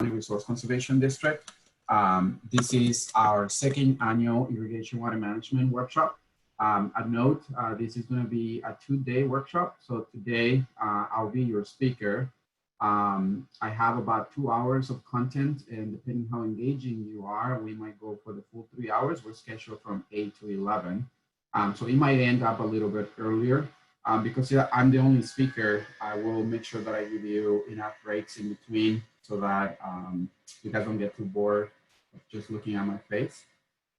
Resource Conservation District. This is our second annual Irrigation Water Management workshop. A note, this is going to be a 2-day workshop. So today I'll be your speaker. I have about 2 hours of content, and depending how engaging you are, we might go for the full 3 hours. We're scheduled from 8 to 11. So it might end up a little bit earlier. Because I'm the only speaker, I will make sure that I give you enough breaks in between so that you guys don't get too bored of just looking at my face.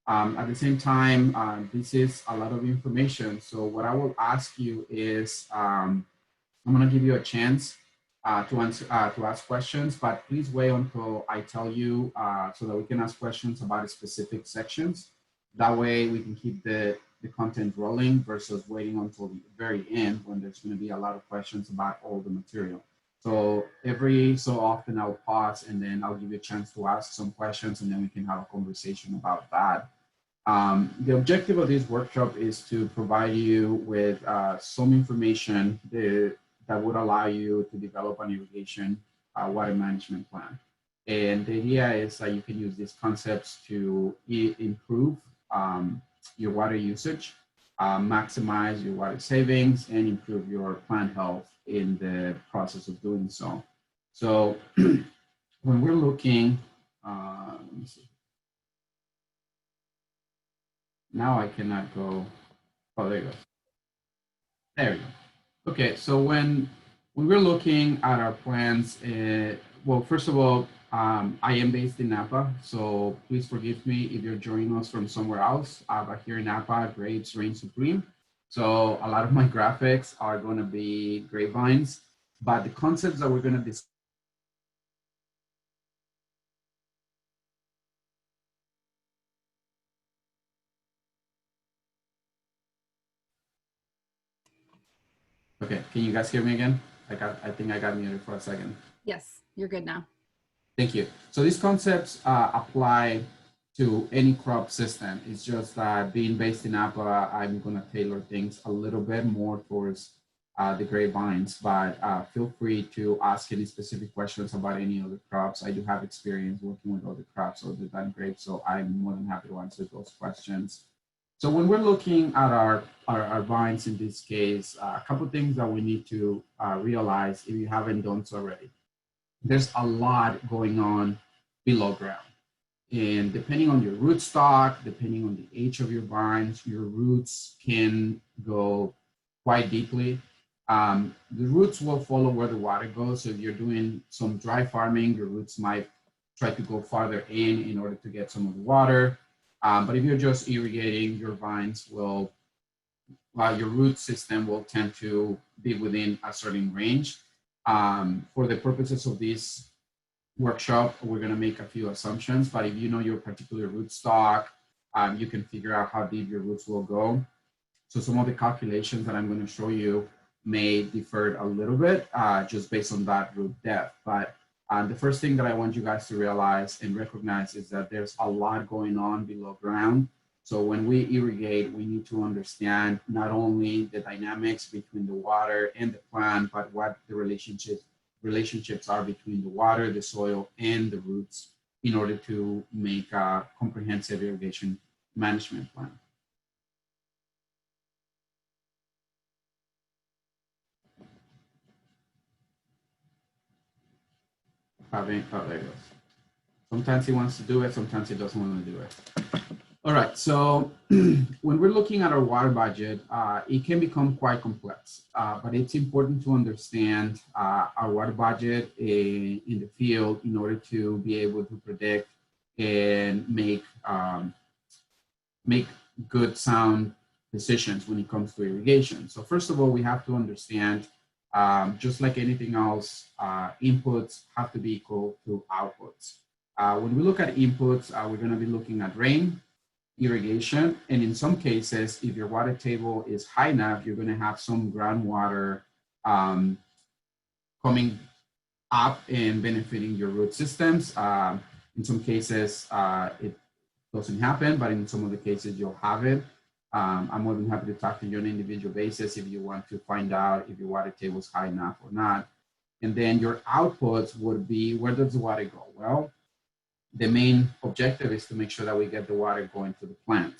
At the same time, this is a lot of information. So what I will ask you is, I'm going to give you a chance to ask questions, but please wait until I tell you so that we can ask questions about specific sections. That way we can keep the content rolling versus waiting until the very end when there's going to be a lot of questions about all the material. So every so often I'll pause and then I'll give you a chance to ask some questions, and then we can have a conversation about that. The objective of this workshop is to provide you with some information that would allow you to develop an irrigation water management plan. And the idea is that you can use these concepts to improve your water usage, maximize your water savings, and improve your plant health in the process of doing so. So when we're looking, let me see. Now I cannot go, oh, there you go. There we go. Okay, so when we're looking at our plans, well, first of all, I am based in Napa, so please forgive me if you're joining us from somewhere else. But here in Napa, grapes reign supreme. So a lot of my graphics are going to be grapevines, but the concepts that we're going to discuss. Okay, can you guys hear me again? I think I got muted for a second. Yes, you're good now. Thank you. So these concepts apply to any crop system. It's just that being based in Napa, I'm going to tailor things a little bit more towards the grapevines, but feel free to ask any specific questions about any other crops. I do have experience working with other crops other than grapes, so I'm more than happy to answer those questions. So when we're looking at our vines in this case, a couple of things that we need to realize if you haven't done so already. There's a lot going on below ground. And depending on your rootstock, depending on the age of your vines, your roots can go quite deeply. The roots will follow where the water goes. So if you're doing some dry farming, your roots might try to go farther in order to get some of the water. But if you're just irrigating, your vines will, your root system will tend to be within a certain range. For the purposes of this workshop, we're going to make a few assumptions, but if you know your particular rootstock, you can figure out how deep your roots will go. So some of the calculations that I'm going to show you may differ a little bit just based on that root depth. But the first thing that I want you guys to realize and recognize is that there's a lot going on below ground. So when we irrigate, we need to understand not only the dynamics between the water and the plant, but what the relationships are between the water, the soil, and the roots in order to make a comprehensive irrigation management plan. Oh, there it goes. Sometimes he wants to do it, sometimes he doesn't want to do it. All right, so when we're looking at our water budget, it can become quite complex, but it's important to understand our water budget in the field in order to be able to predict and make good, sound decisions when it comes to irrigation. So first of all, we have to understand, just like anything else, inputs have to be equal to outputs. When we look at inputs, we're going to be looking at rain, irrigation, and in some cases, if your water table is high enough, you're going to have some groundwater coming up and benefiting your root systems. In some cases, it doesn't happen, but in some of the cases, you'll have it. I'm more than happy to talk to you on an individual basis if you want to find out if your water table is high enough or not. And then your outputs would be, where does the water go? Well, the main objective is to make sure that we get the water going to the plant.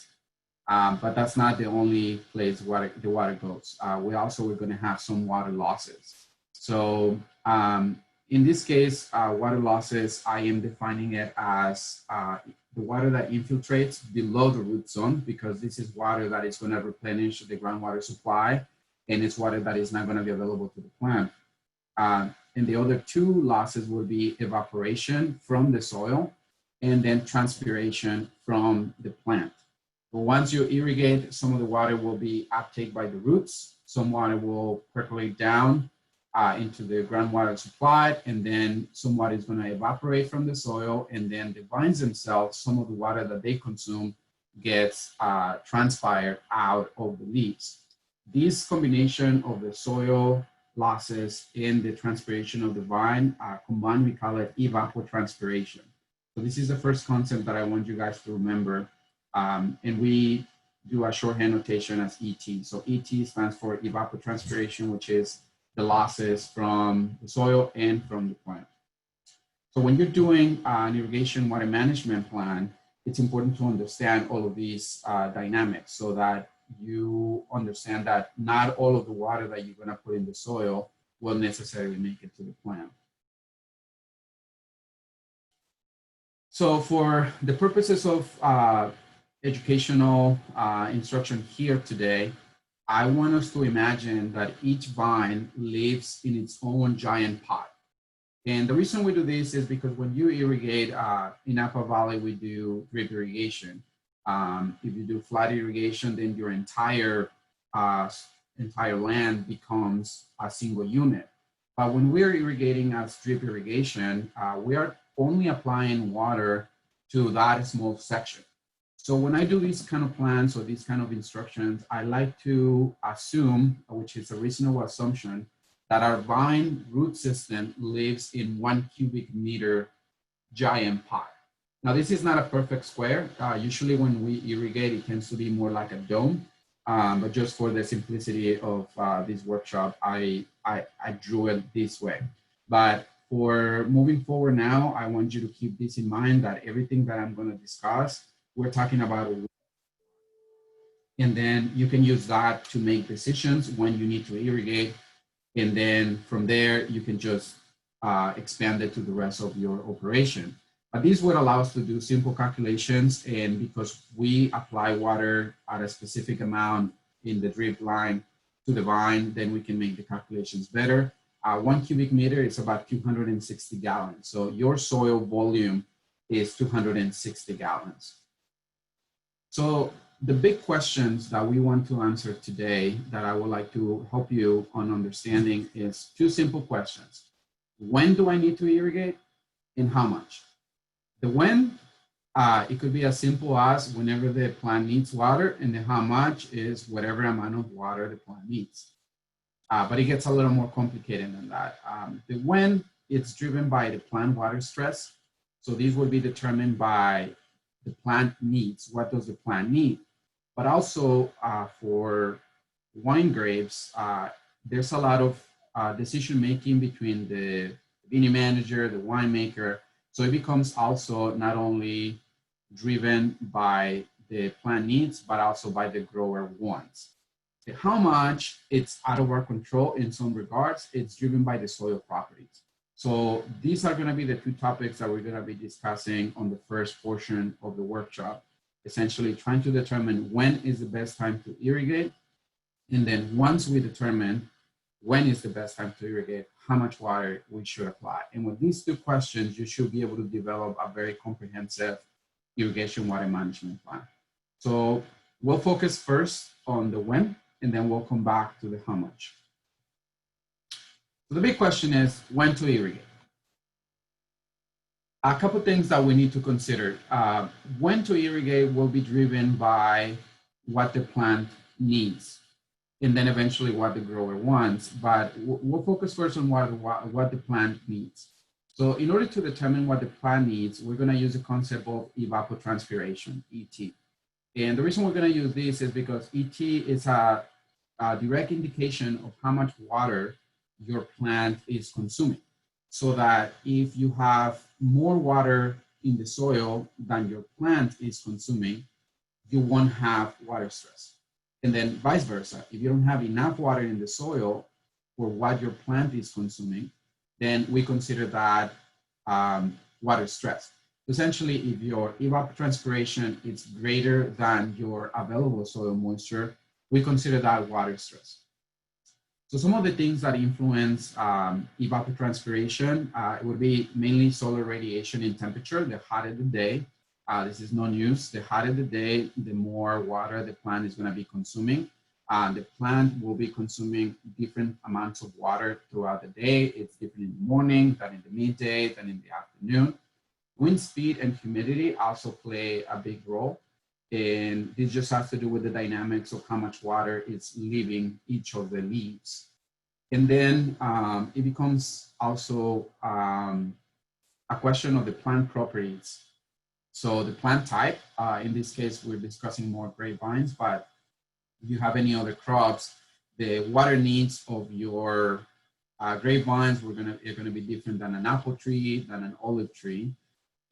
But that's not the only place the water goes. We're going to have some water losses. So in this case, water losses, I am defining it as the water that infiltrates below the root zone, because this is water that is going to replenish the groundwater supply, and it's water that is not going to be available to the plant. And the other two losses would be evaporation from the soil and then transpiration from the plant. But once you irrigate, some of the water will be uptake by the roots, some water will percolate down into the groundwater supply, and then some water is going to evaporate from the soil, and then the vines themselves, some of the water that they consume gets transpired out of the leaves. This combination of the soil losses and the transpiration of the vine combined, we call it evapotranspiration. So this is the first concept that I want you guys to remember. And we do a shorthand notation as ET. So ET stands for evapotranspiration, which is the losses from the soil and from the plant. So when you're doing an irrigation water management plan, it's important to understand all of these dynamics so that you understand that not all of the water that you're going to put in the soil will necessarily make it to the plant. So for the purposes of educational instruction here today, I want us to imagine that each vine lives in its own giant pot. And the reason we do this is because when you irrigate, in Napa Valley, we do drip irrigation. If you do flat irrigation, then your entire land becomes a single unit. But when we're irrigating as drip irrigation, we are only applying water to that small section. So when I do these kind of plans or these kind of instructions, I like to assume, which is a reasonable assumption, that our vine root system lives in 1 cubic meter giant pot. Now, this is not a perfect square. Usually when we irrigate, it tends to be more like a dome. But just for the simplicity of this workshop, I drew it this way. But for moving forward now, I want you to keep this in mind, that everything that I'm going to discuss, we're talking about. And then you can use that to make decisions when you need to irrigate. And then from there, you can just expand it to the rest of your operation. But this would allow us to do simple calculations, and because we apply water at a specific amount in the drip line to the vine, then we can make the calculations better. 1 cubic meter is about 260 gallons. So your soil volume is 260 gallons. So the big questions that we want to answer today that I would like to help you on understanding is two simple questions. When do I need to irrigate and how much? The when, it could be as simple as whenever the plant needs water, and the how much is whatever amount of water the plant needs. But it gets a little more complicated than that. The when, it's driven by the plant water stress. So these will be determined by the plant needs. What does the plant need? But also for wine grapes, there's a lot of decision-making between the vineyard manager, the winemaker. So it becomes also not only driven by the plant needs, but also by the grower wants. How much, it's out of our control in some regards. It's driven by the soil properties. So these are going to be the two topics that we're going to be discussing on the first portion of the workshop, essentially trying to determine when is the best time to irrigate. And then once we determine when is the best time to irrigate, how much water we should apply. And with these two questions, you should be able to develop a very comprehensive irrigation water management plan. So we'll focus first on the when, and then we'll come back to the how much. So the big question is when to irrigate. A couple things that we need to consider. When to irrigate will be driven by what the plant needs, and then eventually what the grower wants. But we'll focus first on what the plant needs. So in order to determine what the plant needs, we're going to use the concept of evapotranspiration, ET. And the reason we're going to use this is because ET is a direct indication of how much water your plant is consuming. So that if you have more water in the soil than your plant is consuming, you won't have water stress. And then vice versa. If you don't have enough water in the soil for what your plant is consuming, then we consider that water stress. Essentially, if your evapotranspiration is greater than your available soil moisture, we consider that water stress. So some of the things that influence evapotranspiration, it would be mainly solar radiation and temperature. The hotter the day, this is no news. The hotter the day, the more water the plant is going to be consuming. The plant will be consuming different amounts of water throughout the day. It's different in the morning, than in the midday, than in the afternoon. Wind speed and humidity also play a big role. And this just has to do with the dynamics of how much water is leaving each of the leaves. And then it becomes also a question of the plant properties. So the plant type, in this case, we're discussing more grapevines, but if you have any other crops, the water needs of your grapevines are gonna be different than an apple tree, than an olive tree.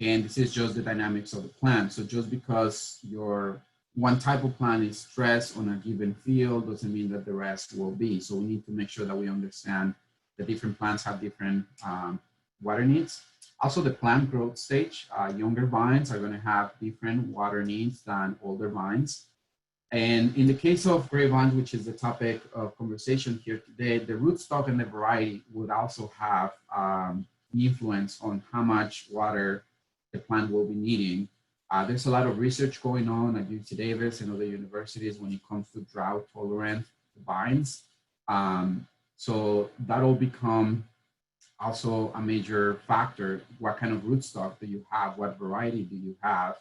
And this is just the dynamics of the plant. So just because your one type of plant is stressed on a given field doesn't mean that the rest will be. So we need to make sure that we understand that different plants have different water needs. Also the plant growth stage, younger vines are gonna have different water needs than older vines. And in the case of grapevines, which is the topic of conversation here today, the rootstock and the variety would also have influence on how much water the plant will be needing. There's a lot of research going on at UC Davis and other universities when it comes to drought tolerant vines. So that'll become also a major factor. What kind of rootstock do you have? What variety do you have?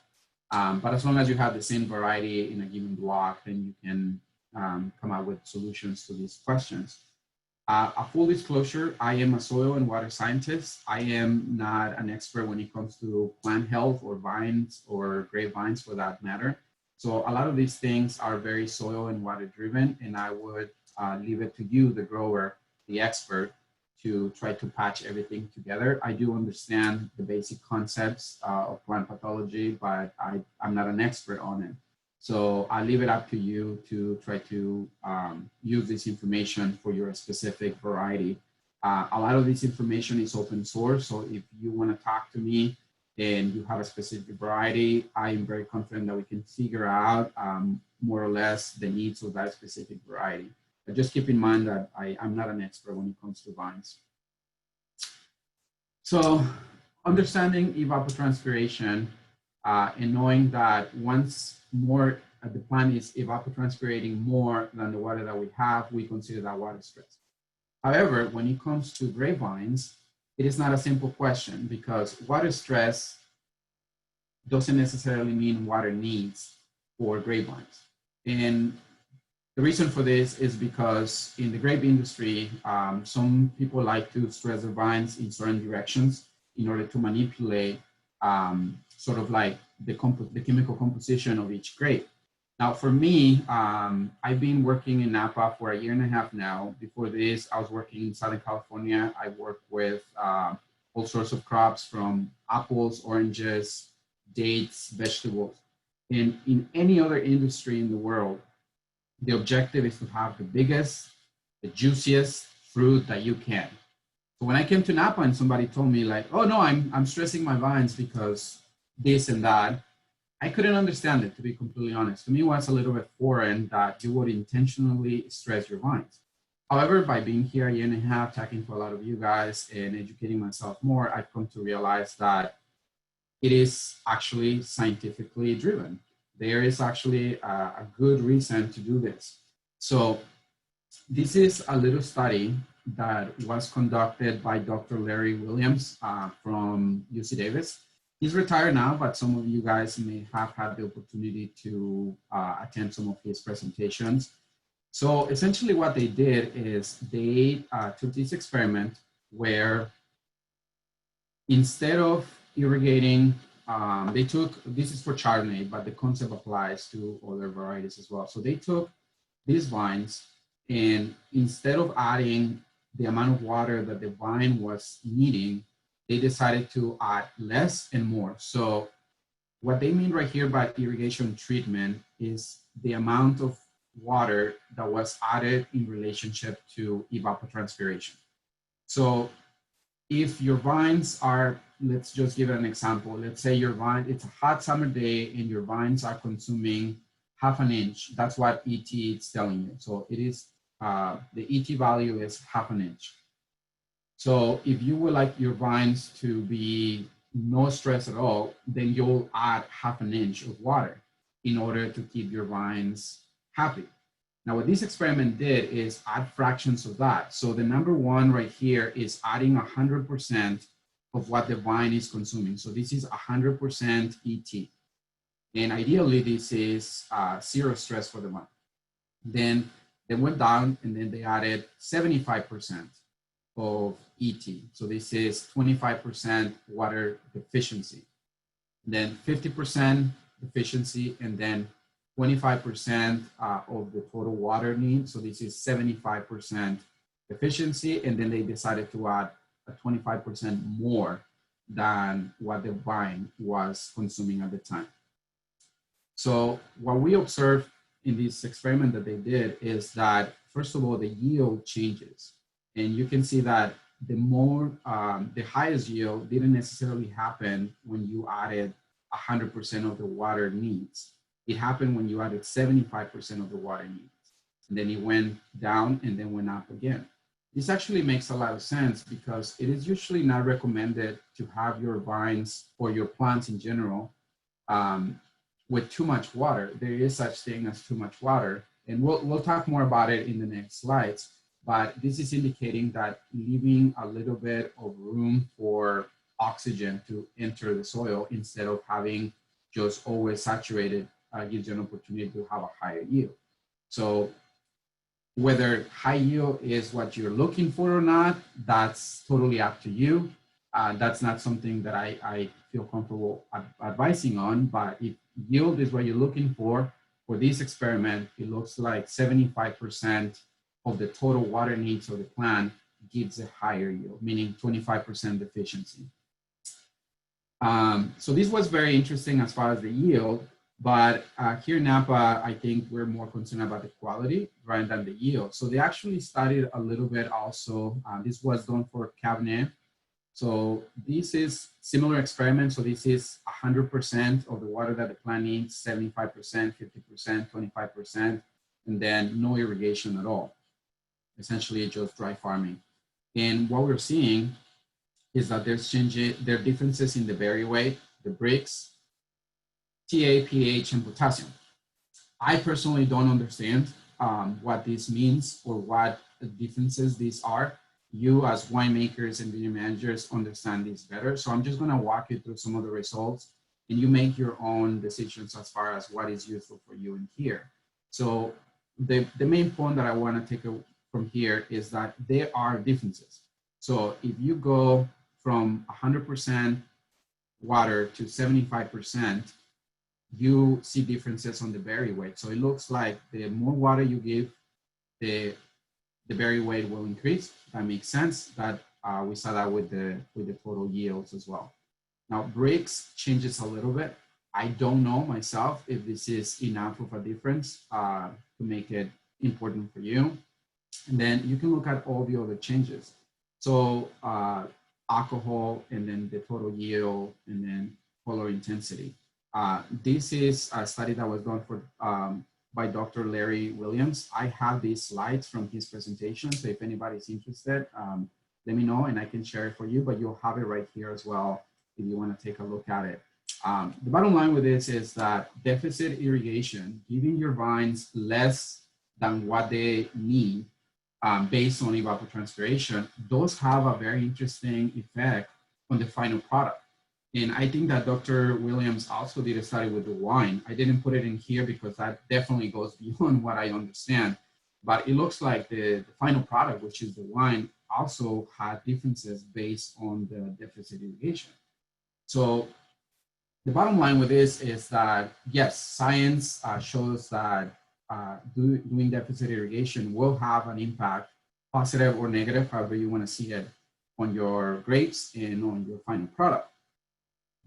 But as long as you have the same variety in a given block, then you can come up with solutions to these questions. A full disclosure, I am a soil and water scientist. I am not an expert when it comes to plant health or vines or grapevines for that matter. So a lot of these things are very soil and water driven, and I would leave it to you, the grower, the expert, to try to patch everything together. I do understand the basic concepts of plant pathology, but I'm not an expert on it. So I leave it up to you to try to use this information for your specific variety. A lot of this information is open source. So if you want to talk to me and you have a specific variety, I am very confident that we can figure out more or less the needs of that specific variety. But just keep in mind that I'm not an expert when it comes to vines. So understanding evapotranspiration and knowing that once more the plant is evapotranspirating more than the water that we have, we consider that water stress. However, when it comes to grapevines, it is not a simple question because water stress doesn't necessarily mean water needs for grapevines. And the reason for this is because in the grape industry, some people like to stress their vines in certain directions in order to manipulate sort of like the chemical composition of each grape. Now for me, I've been working in Napa for 1.5 years now. Before this, I was working in Southern California. I worked with all sorts of crops from apples, oranges, dates, vegetables. And in any other industry in the world, the objective is to have the biggest, the juiciest fruit that you can. So when I came to Napa and somebody told me like, oh no, I'm stressing my vines because this and that, I couldn't understand it, to be completely honest. To me, it was a little bit foreign that you would intentionally stress your vines. However, by being here 1.5 years, talking to a lot of you guys and educating myself more, I've come to realize that it is actually scientifically driven. There is actually a good reason to do this. So this is a little study that was conducted by Dr. Larry Williams from UC Davis. He's retired now, but some of you guys may have had the opportunity to attend some of his presentations. So essentially what they did is they took this experiment where instead of irrigating, this is for Chardonnay, but the concept applies to other varieties as well. So they took these vines and instead of adding the amount of water that the vine was needing, they decided to add less and more. So what they mean right here by irrigation treatment is the amount of water that was added in relationship to evapotranspiration. So if your vines are, let's just give it an example. Let's say your vine, it's a hot summer day and your vines are consuming half an inch. That's what ET is telling you. So it is, the ET value is half an inch. So if you would like your vines to be no stress at all, then you'll add half an inch of water in order to keep your vines happy. Now, what this experiment did is add fractions of that. So the number one right here is adding 100% of what the vine is consuming. So this is 100% ET. And ideally, this is zero stress for the vine. Then they went down and then they added 75% of ET. So this is 25% water deficiency. Then 50% deficiency, and then 25% of the total water need. So this is 75% efficiency. And then they decided to add a 25% more than what the vine was consuming at the time. So what we observed in this experiment that they did is that, first of all, the yield changes. And you can see that the more, the highest yield didn't necessarily happen when you added 100% of the water needs. It happened when you added 75% of the water needs. And then it went down and then went up again. This actually makes a lot of sense because it is usually not recommended to have your vines or your plants in general with too much water. There is such thing as too much water. And we'll talk more about it in the next slides. But this is indicating that leaving a little bit of room for oxygen to enter the soil instead of having just always saturated gives you an opportunity to have a higher yield. So whether high yield is what you're looking for or not, that's totally up to you. That's not something that I feel comfortable advising on, but if yield is what you're looking for this experiment, it looks like 75% of the total water needs of the plant gives a higher yield, meaning 25% efficiency. So this was very interesting as far as the yield, but here in Napa, I think we're more concerned about the quality rather than the yield. So they actually studied a little bit also. This was done for Cabernet. So this is similar experiment. So this is 100% of the water that the plant needs, 75%, 50%, 25%, and then no irrigation at all. Essentially just dry farming. And what we're seeing is that there are differences in the berry weight, the bricks, TA, pH, and potassium. I personally don't understand what this means or what differences these are. You as winemakers and vineyard managers understand this better. So I'm just gonna walk you through some of the results and you make your own decisions as far as what is useful for you in here. So the main point that I wanna take from here is that there are differences. So if you go from 100% water to 75%, you see differences on the berry weight. So it looks like the more water you give, the berry weight will increase. That makes sense. That we saw that with the total yields as well. Now bricks changes a little bit. I don't know myself if this is enough of a difference to make it important for you. And then you can look at all the other changes. So alcohol, and then the total yield, and then color intensity. This is a study that was done for by Dr. Larry Williams. I have these slides from his presentation. So if anybody's interested, let me know and I can share it for you, but you'll have it right here as well if you want to take a look at it. The bottom line with this is that deficit irrigation, giving your vines less than what they need based on evapotranspiration, those have a very interesting effect on the final product. And I think that Dr. Williams also did a study with the wine. I didn't put it in here because that definitely goes beyond what I understand. But it looks like the final product, which is the wine, also had differences based on the deficit irrigation. So the bottom line with this is that, yes, science shows that doing deficit irrigation will have an impact positive or negative, however you want to see it, on your grapes and on your final product.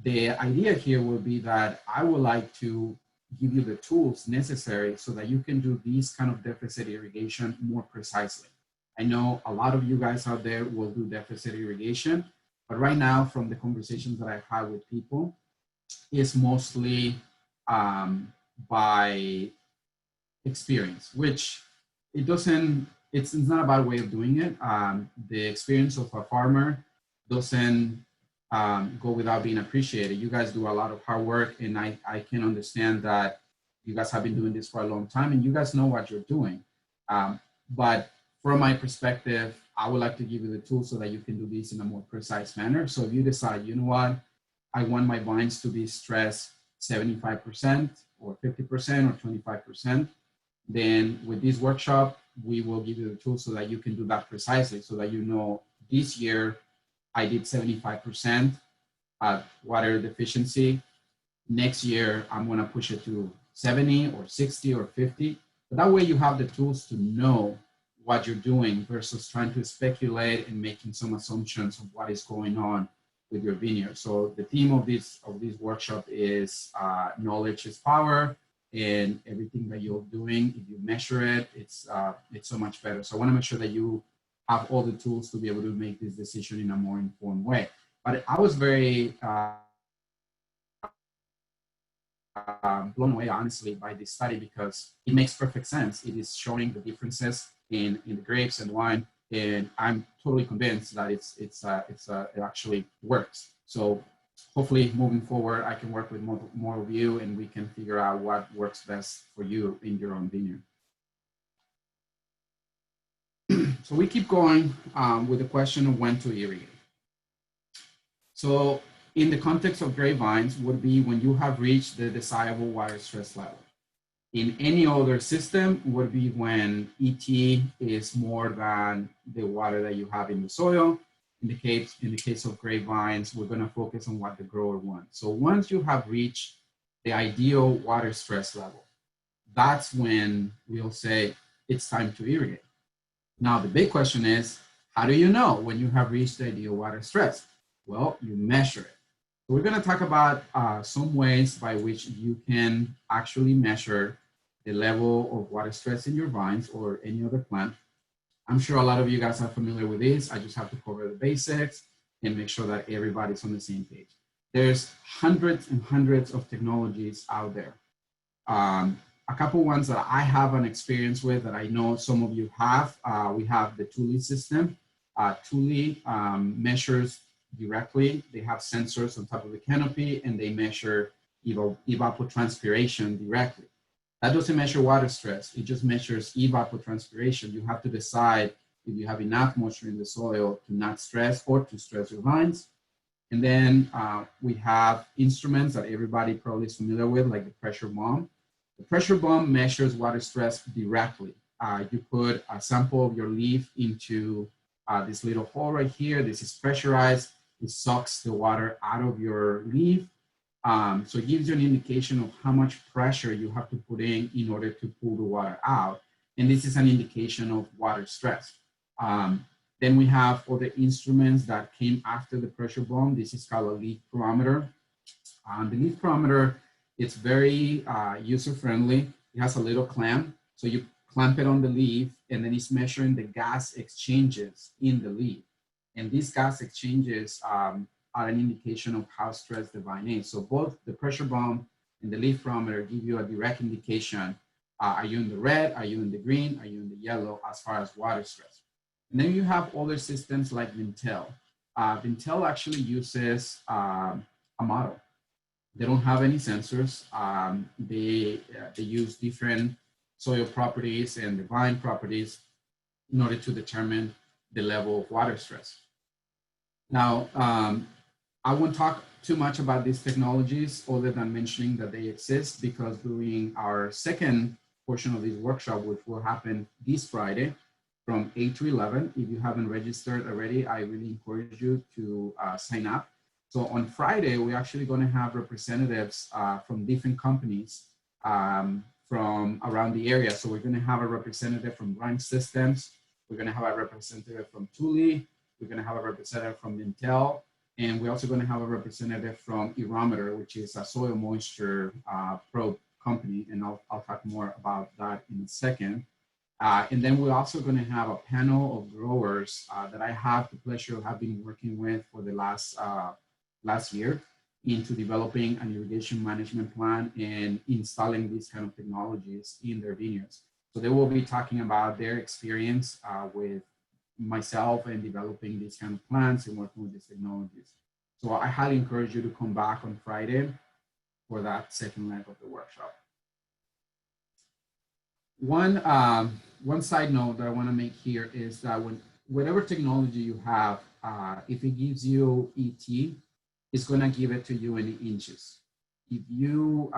The idea here will be that I would like to give you the tools necessary so that you can do these kind of deficit irrigation more precisely. I know a lot of you guys out there will do deficit irrigation, but right now from the conversations that I've had with people, it's mostly by experience, which it's not a bad way of doing it. The experience of a farmer doesn't go without being appreciated. You guys do a lot of hard work, and I can understand that you guys have been doing this for a long time and you guys know what you're doing. But from my perspective, I would like to give you the tools so that you can do this in a more precise manner. So if you decide, you know what, I want my vines to be stressed 75% or 50% or 25%, then with this workshop, we will give you the tools so that you can do that precisely, so that you know this year I did 75% water deficiency. Next year, I'm gonna push it to 70 or 60 or 50. But that way you have the tools to know what you're doing versus trying to speculate and making some assumptions of what is going on with your vineyard. So the theme of this workshop is knowledge is power, and everything that you're doing, if you measure it, it's so much better. So I wanna make sure that you have all the tools to be able to make this decision in a more informed way. But I was very blown away, honestly, by this study because it makes perfect sense. It is showing the differences in the grapes and wine, and I'm totally convinced that it actually works. So hopefully moving forward, I can work with more of you and we can figure out what works best for you in your own vineyard. So we keep going with the question of when to irrigate. So in the context of grapevines would be when you have reached the desirable water stress level. In any other system would be when ET is more than the water that you have in the soil. In the case of grapevines, we're going to focus on what the grower wants. So once you have reached the ideal water stress level, that's when we'll say it's time to irrigate. Now, the big question is, how do you know when you have reached the ideal water stress? Well, you measure it. So we're going to talk about some ways by which you can actually measure the level of water stress in your vines or any other plant. I'm sure a lot of you guys are familiar with this. I just have to cover the basics and make sure that everybody's on the same page. There's hundreds and hundreds of technologies out there. A couple ones that I have an experience with that I know some of you have. We have the Thule system. Thule measures directly. They have sensors on top of the canopy and they measure evapotranspiration directly. That doesn't measure water stress. It just measures evapotranspiration. You have to decide if you have enough moisture in the soil to not stress or to stress your vines. And then we have instruments that everybody probably is familiar with, like the pressure bomb. The pressure bomb measures water stress directly. You put a sample of your leaf into this little hole right here. This is pressurized. It sucks the water out of your leaf. So it gives you an indication of how much pressure you have to put in order to pull the water out. And this is an indication of water stress. Then we have other instruments that came after the pressure bomb. This is called a leaf barometer. The leaf barometer, it's very user-friendly. It has a little clamp. So you clamp it on the leaf and then it's measuring the gas exchanges in the leaf. And these gas exchanges are an indication of how stressed the vine is. So both the pressure bomb and the leaf barometer give you a direct indication. Are you in the red? Are you in the green? Are you in the yellow as far as water stress? And then you have other systems like Vintel. Vintel actually uses a model. They don't have any sensors. They use different soil properties and the vine properties in order to determine the level of water stress. Now, I won't talk too much about these technologies other than mentioning that they exist, because during our second portion of this workshop, which will happen this Friday from 8 to 11, if you haven't registered already, I really encourage you to sign up. So on Friday, we're actually going to have representatives from different companies from around the area. So we're going to have a representative from Rhyme Systems. We're going to have a representative from Thule. We're going to have a representative from Intel. And we're also going to have a representative from Irrometer, which is a soil moisture probe company. And I'll talk more about that in a second. And then we're also going to have a panel of growers that I have the pleasure of having working with for the last year into developing an irrigation management plan and installing these kind of technologies in their vineyards. So they will be talking about their experience with myself and developing these kind of plans and working with these technologies. So I highly encourage you to come back on Friday for that second leg of the workshop. One side note that I want to make here is that whatever technology you have, if it gives you ET, it's going to give it to you in inches. If you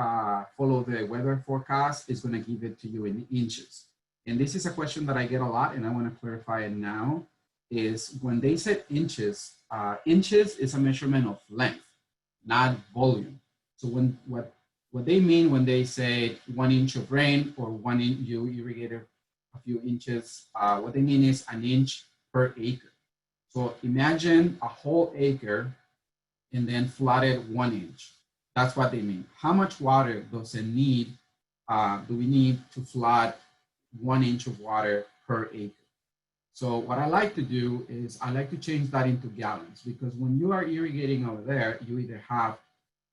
follow the weather forecast, it's going to give it to you in inches. And this is a question that I get a lot, and I want to clarify it now, is when they said inches, inches is a measurement of length, not volume. So what they mean when they say 1 inch of rain or 1 inch, you irrigated a few inches, what they mean is an inch per acre. So imagine a whole acre and then flooded 1 inch. That's what they mean. How much water does it need, do we need to flood 1 inch of water per acre? So what I like to do is I like to change that into gallons, because when you are irrigating over there, you either have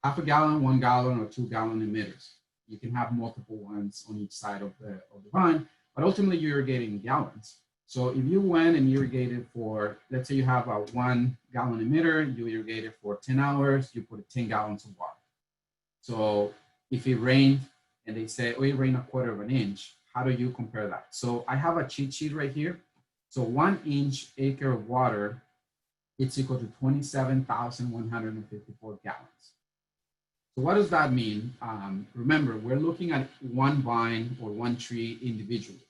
half a gallon, 1 gallon, or 2 gallon emitters. You can have multiple ones on each side of the vine, but ultimately you're irrigating in gallons. So if you went and irrigated for, let's say you have a 1 gallon emitter, you irrigated for 10 hours, you put 10 gallons of water. So if it rained and they say, oh, it rained 1/4 inch, how do you compare that? So I have a cheat sheet right here. So 1 inch acre of water, it's equal to 27,154 gallons. So what does that mean? Remember, we're looking at one vine or one tree individually.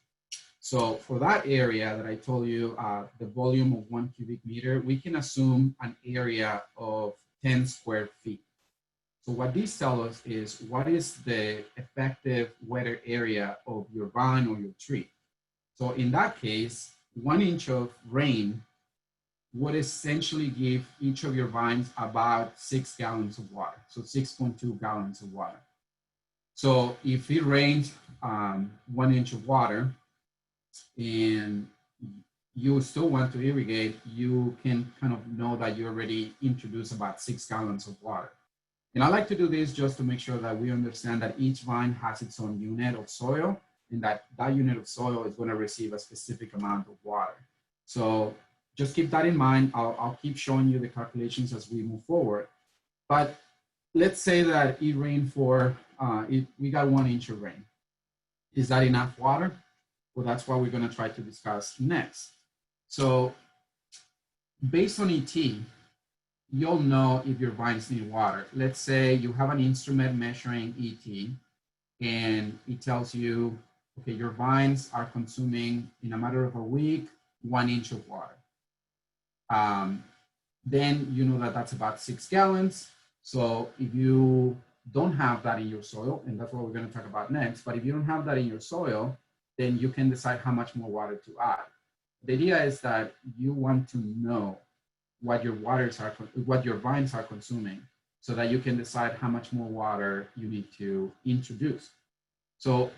So for that area that I told you, the volume of 1 cubic meter, we can assume an area of 10 square feet. So what these tell us is what is the effective weather area of your vine or your tree. So in that case, 1 inch of rain would essentially give each of your vines about 6 gallons of water. So 6.2 gallons of water. So if it rained 1 inch of water and you still want to irrigate, you can kind of know that you already introduced about 6 gallons of water. And I like to do this just to make sure that we understand that each vine has its own unit of soil, and that unit of soil is going to receive a specific amount of water. So just keep that in mind. I'll keep showing you the calculations as we move forward. But let's say that it rained for, we got 1 inch of rain. Is that enough water? Well, that's what we're going to try to discuss next. So based on ET, you'll know if your vines need water. Let's say you have an instrument measuring ET, and it tells you, okay, your vines are consuming in a matter of a week 1 inch of water. Then you know that that's about 6 gallons. So if you don't have that in your soil, and that's what we're going to talk about next, but if you don't have that in your soil, then you can decide how much more water to add. The idea is that you want to know what your vines are consuming, so that you can decide how much more water you need to introduce. So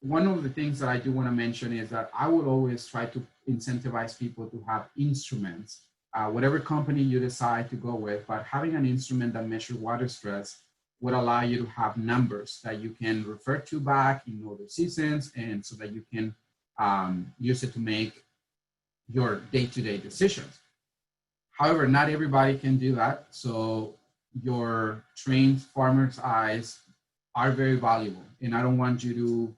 one of the things that I do want to mention is that I would always try to incentivize people to have instruments, whatever company you decide to go with, but having an instrument that measures water stress would allow you to have numbers that you can refer to back in other seasons, and so that you can use it to make your day-to-day decisions. However, not everybody can do that. So your trained farmer's eyes are very valuable. And I don't want you to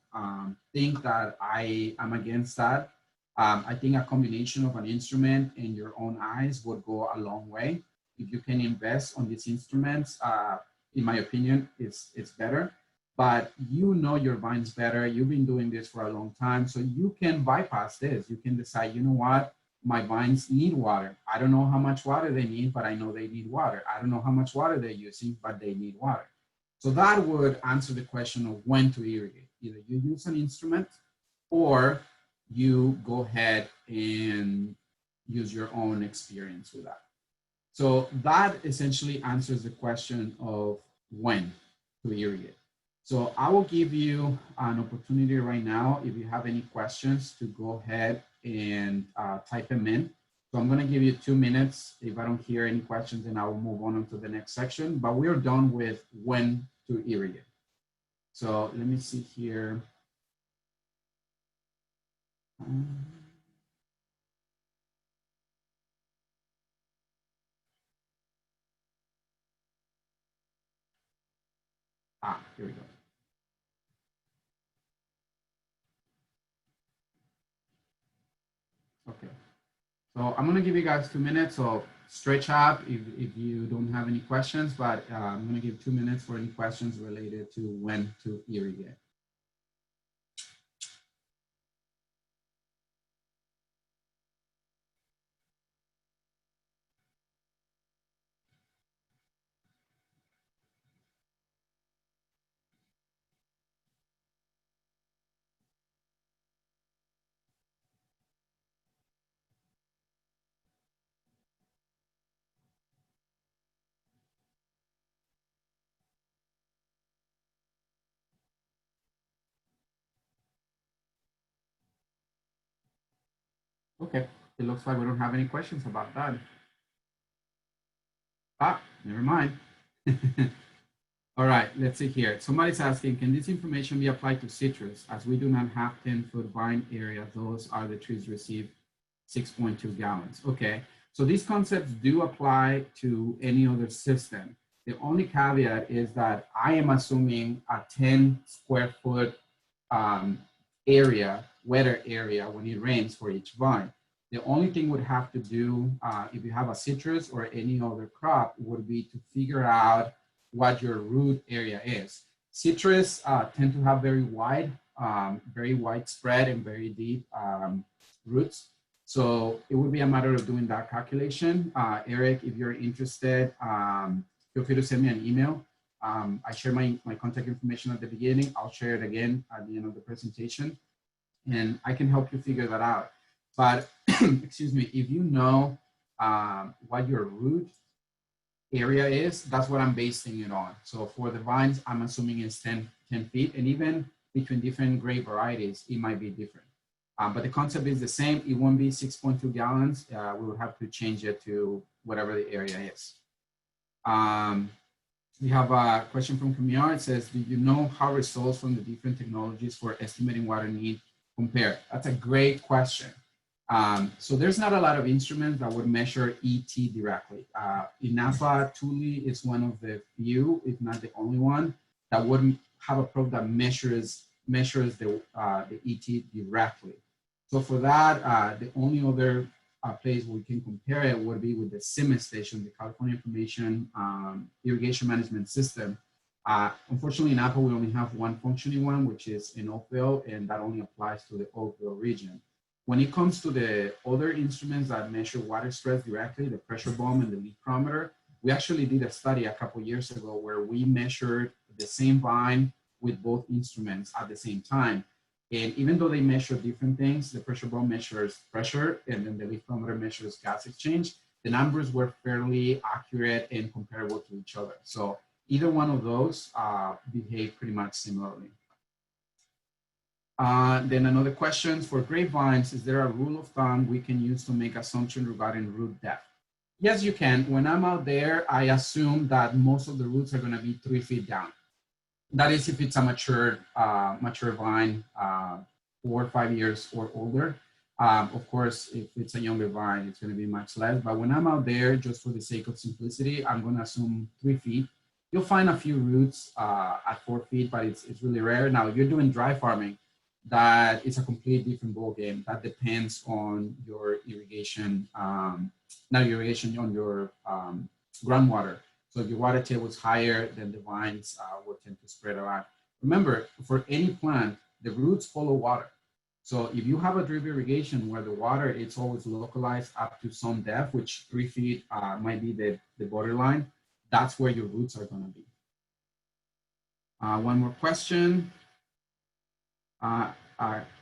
think that I am against that. I think a combination of an instrument and your own eyes would go a long way. If you can invest on these instruments, in my opinion, it's better. But you know your vines better. You've been doing this for a long time. So you can bypass this. You can decide, you know what? My vines need water. I don't know how much water they need, but I know they need water. I don't know how much water they're using, but they need water. So that would answer the question of when to irrigate. Either you use an instrument, or you go ahead and use your own experience with that. So that essentially answers the question of when to irrigate. So I will give you an opportunity right now, if you have any questions, to go ahead and type them in. So I'm going to give you 2 minutes. If I don't hear any questions, then I will move on to the next section. But we're done with when to irrigate. So let me see here. Here we go. Okay. So I'm gonna give you guys 2 minutes. So stretch up if you don't have any questions, but I'm gonna give 2 minutes for any questions related to when to irrigate. Okay, it looks like we don't have any questions about that. Never mind. All right, let's see here. Somebody's asking, can this information be applied to citrus? As we do not have 10-foot vine area, those are the trees receive 6.2 gallons. Okay, so these concepts do apply to any other system. The only caveat is that I am assuming a 10 square foot area, wetter area when it rains for each vine. The only thing would have to do if you have a citrus or any other crop would be to figure out what your root area is. Citrus tend to have very widespread and very deep roots. So it would be a matter of doing that calculation. Eric, if you're interested, feel free to send me an email. I share my contact information at the beginning. I'll share it again at the end of the presentation, and I can help you figure that out. But excuse me, if you know what your root area is, that's what I'm basing it on. So for the vines, I'm assuming it's 10 feet, and even between different grape varieties, it might be different. But the concept is the same. It won't be 6.2 gallons. We will have to change it to whatever the area is. We have a question from Camille. It says, do you know how results from the different technologies for estimating water need compare? That's a great question. So there's not a lot of instruments that would measure ET directly. In Napa, Thule is one of the few, if not the only one, that would have a probe that measures the ET directly. So for that, the only other place we can compare it would be with the CIMMYS station, the California Information Irrigation Management System. Unfortunately, in Napa, we only have one functioning one, which is in Oakville, and that only applies to the Oakville region. When it comes to the other instruments that measure water stress directly, the pressure bomb and the leak chronometer, we actually did a study a couple years ago where we measured the same vine with both instruments at the same time. And even though they measure different things, the pressure bomb measures pressure and then the leak chronometer measures gas exchange, the numbers were fairly accurate and comparable to each other. So either one of those behave pretty much similarly. Then another question, for grapevines, is there a rule of thumb we can use to make assumption regarding root depth? Yes, you can. When I'm out there, I assume that most of the roots are going to be 3 feet down. That is if it's a mature vine, 4 or 5 years or older. Of course, if it's a younger vine, it's going to be much less. But when I'm out there, just for the sake of simplicity, I'm going to assume 3 feet. You'll find a few roots at 4 feet, but it's really rare. Now, if you're doing dry farming, that is a completely different ballgame. That depends on your irrigation, not irrigation, on your groundwater. So if your water table is higher, then the vines will tend to spread around. Remember, for any plant, the roots follow water. So if you have a drip irrigation where the water is always localized up to some depth, which 3 feet might be the borderline, that's where your roots are going to be. One more question.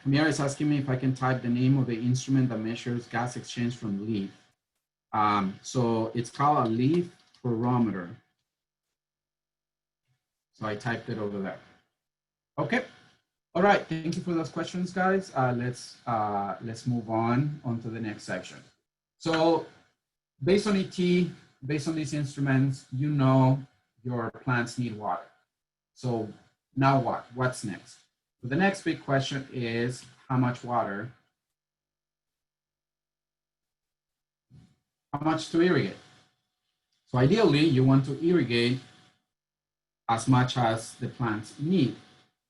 Camilla is asking me if I can type the name of the instrument that measures gas exchange from leaf. So it's called a leaf barometer. So I typed it over there. Okay. All right. Thank you for those questions, guys. Let's move on to the next section. So based on ET, based on these instruments, you know your plants need water. So now what? What's next? So the next big question is how much water? How much to irrigate? So ideally, you want to irrigate as much as the plants need.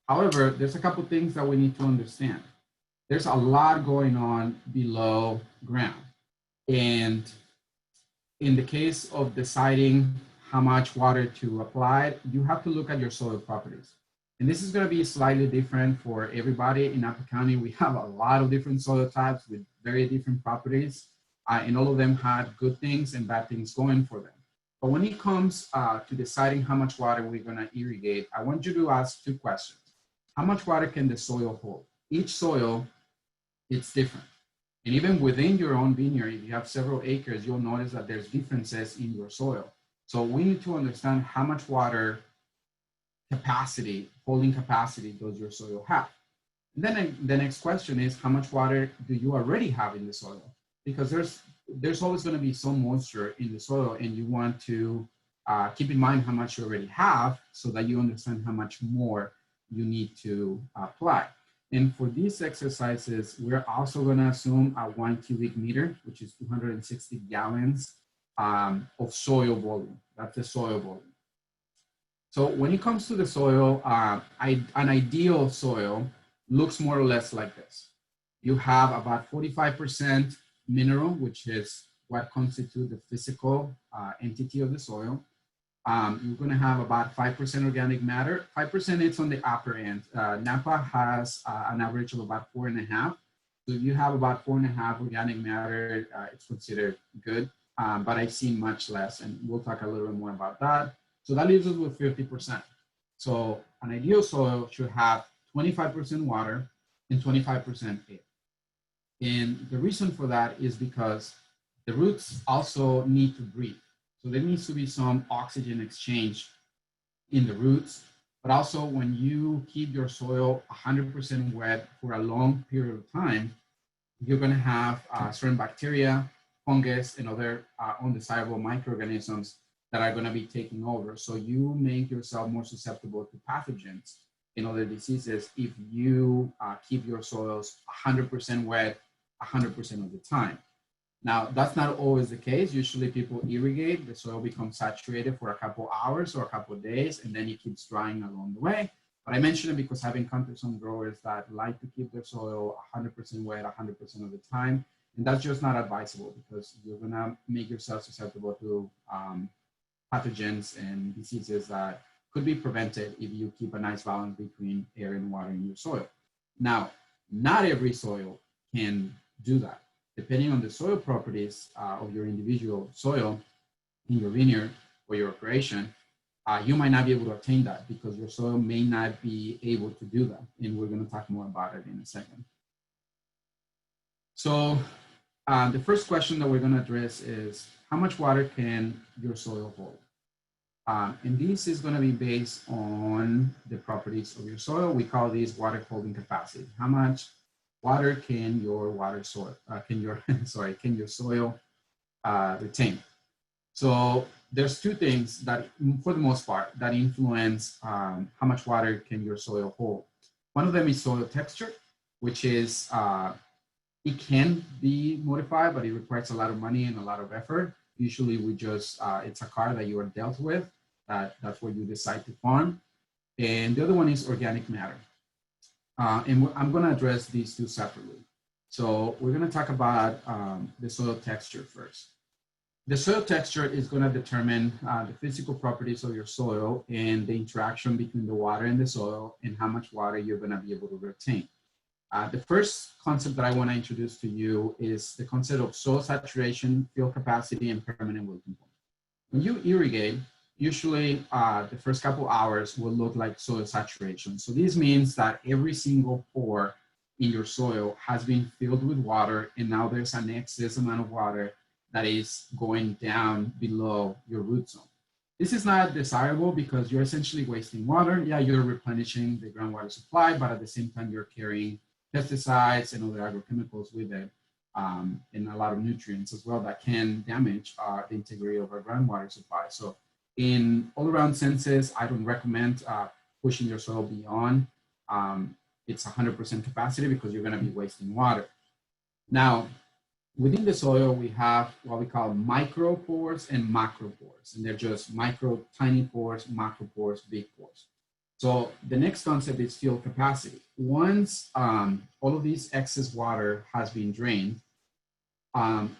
However, there's a couple things that we need to understand. There's a lot going on below ground. And in the case of deciding how much water to apply, you have to look at your soil properties. And this is going to be slightly different for everybody. In Napa County, we have a lot of different soil types with very different properties, and all of them have good things and bad things going for them. But when it comes to deciding how much water we're going to irrigate, I want you to ask two questions. How much water can the soil hold? Each soil, it's different. And even within your own vineyard, if you have several acres, you'll notice that there's differences in your soil. So we need to understand how much water capacity, holding capacity, does your soil have? And then the next question is, how much water do you already have in the soil? Because there's always going to be some moisture in the soil, and you want to keep in mind how much you already have so that you understand how much more you need to apply. And for these exercises, we're also going to assume a 1 cubic meter, which is 260 gallons of soil volume. That's the soil volume. So when it comes to the soil, an ideal soil looks more or less like this. You have about 45% mineral, which is what constitutes the physical entity of the soil. You're going to have about 5% organic matter. 5% is on the upper end. Napa has an average of about 4.5. So if you have about 4.5 organic matter, it's considered good. But I've seen much less, and we'll talk a little bit more about that. So that leaves us with 50%. So an ideal soil should have 25% water and 25% air. And the reason for that is because the roots also need to breathe. So there needs to be some oxygen exchange in the roots, but also when you keep your soil 100% wet for a long period of time, you're going to have certain bacteria, fungus, and other undesirable microorganisms that are going to be taking over. So you make yourself more susceptible to pathogens and other diseases if you keep your soils 100% wet 100% of the time. Now, that's not always the case. Usually people irrigate, the soil becomes saturated for a couple hours or a couple of days, and then it keeps drying along the way. But I mention it because I've encountered some growers that like to keep their soil 100% wet 100% of the time. And that's just not advisable because you're gonna make yourself susceptible to pathogens and diseases that could be prevented if you keep a nice balance between air and water in your soil. Now, not every soil can do that. Depending on the soil properties of your individual soil in your vineyard or your operation, you might not be able to attain that because your soil may not be able to do that. And we're going to talk more about it in a second. So the first question that we're going to address is, how much water can your soil hold? And this is going to be based on the properties of your soil. We call these water holding capacity. How much water can your soil retain? So there's two things that, for the most part, that influence how much water can your soil hold. One of them is soil texture, which is it can be modified, but it requires a lot of money and a lot of effort. Usually, we just it's a card that you are dealt with. That's what you decide to farm. And the other one is organic matter. And I'm going to address these two separately. So we're going to talk about the soil texture first. The soil texture is going to determine the physical properties of your soil and the interaction between the water and the soil and how much water you're going to be able to retain. The first concept that I want to introduce to you is the concept of soil saturation, field capacity, and permanent wilting point. When you irrigate, usually the first couple hours will look like soil saturation. So this means that every single pore in your soil has been filled with water, and now there's an excess amount of water that is going down below your root zone. This is not desirable because you're essentially wasting water. Yeah, you're replenishing the groundwater supply, but at the same time, you're carrying pesticides and other agrochemicals with it, and a lot of nutrients as well that can damage the integrity of our groundwater supply. So in all around senses, I don't recommend pushing your soil beyond its 100% capacity because you're gonna be wasting water. Now, within the soil, we have what we call micropores and macropores, and they're just micro, tiny pores, macropores, big pores. So the next concept is field capacity. Once all of this excess water has been drained,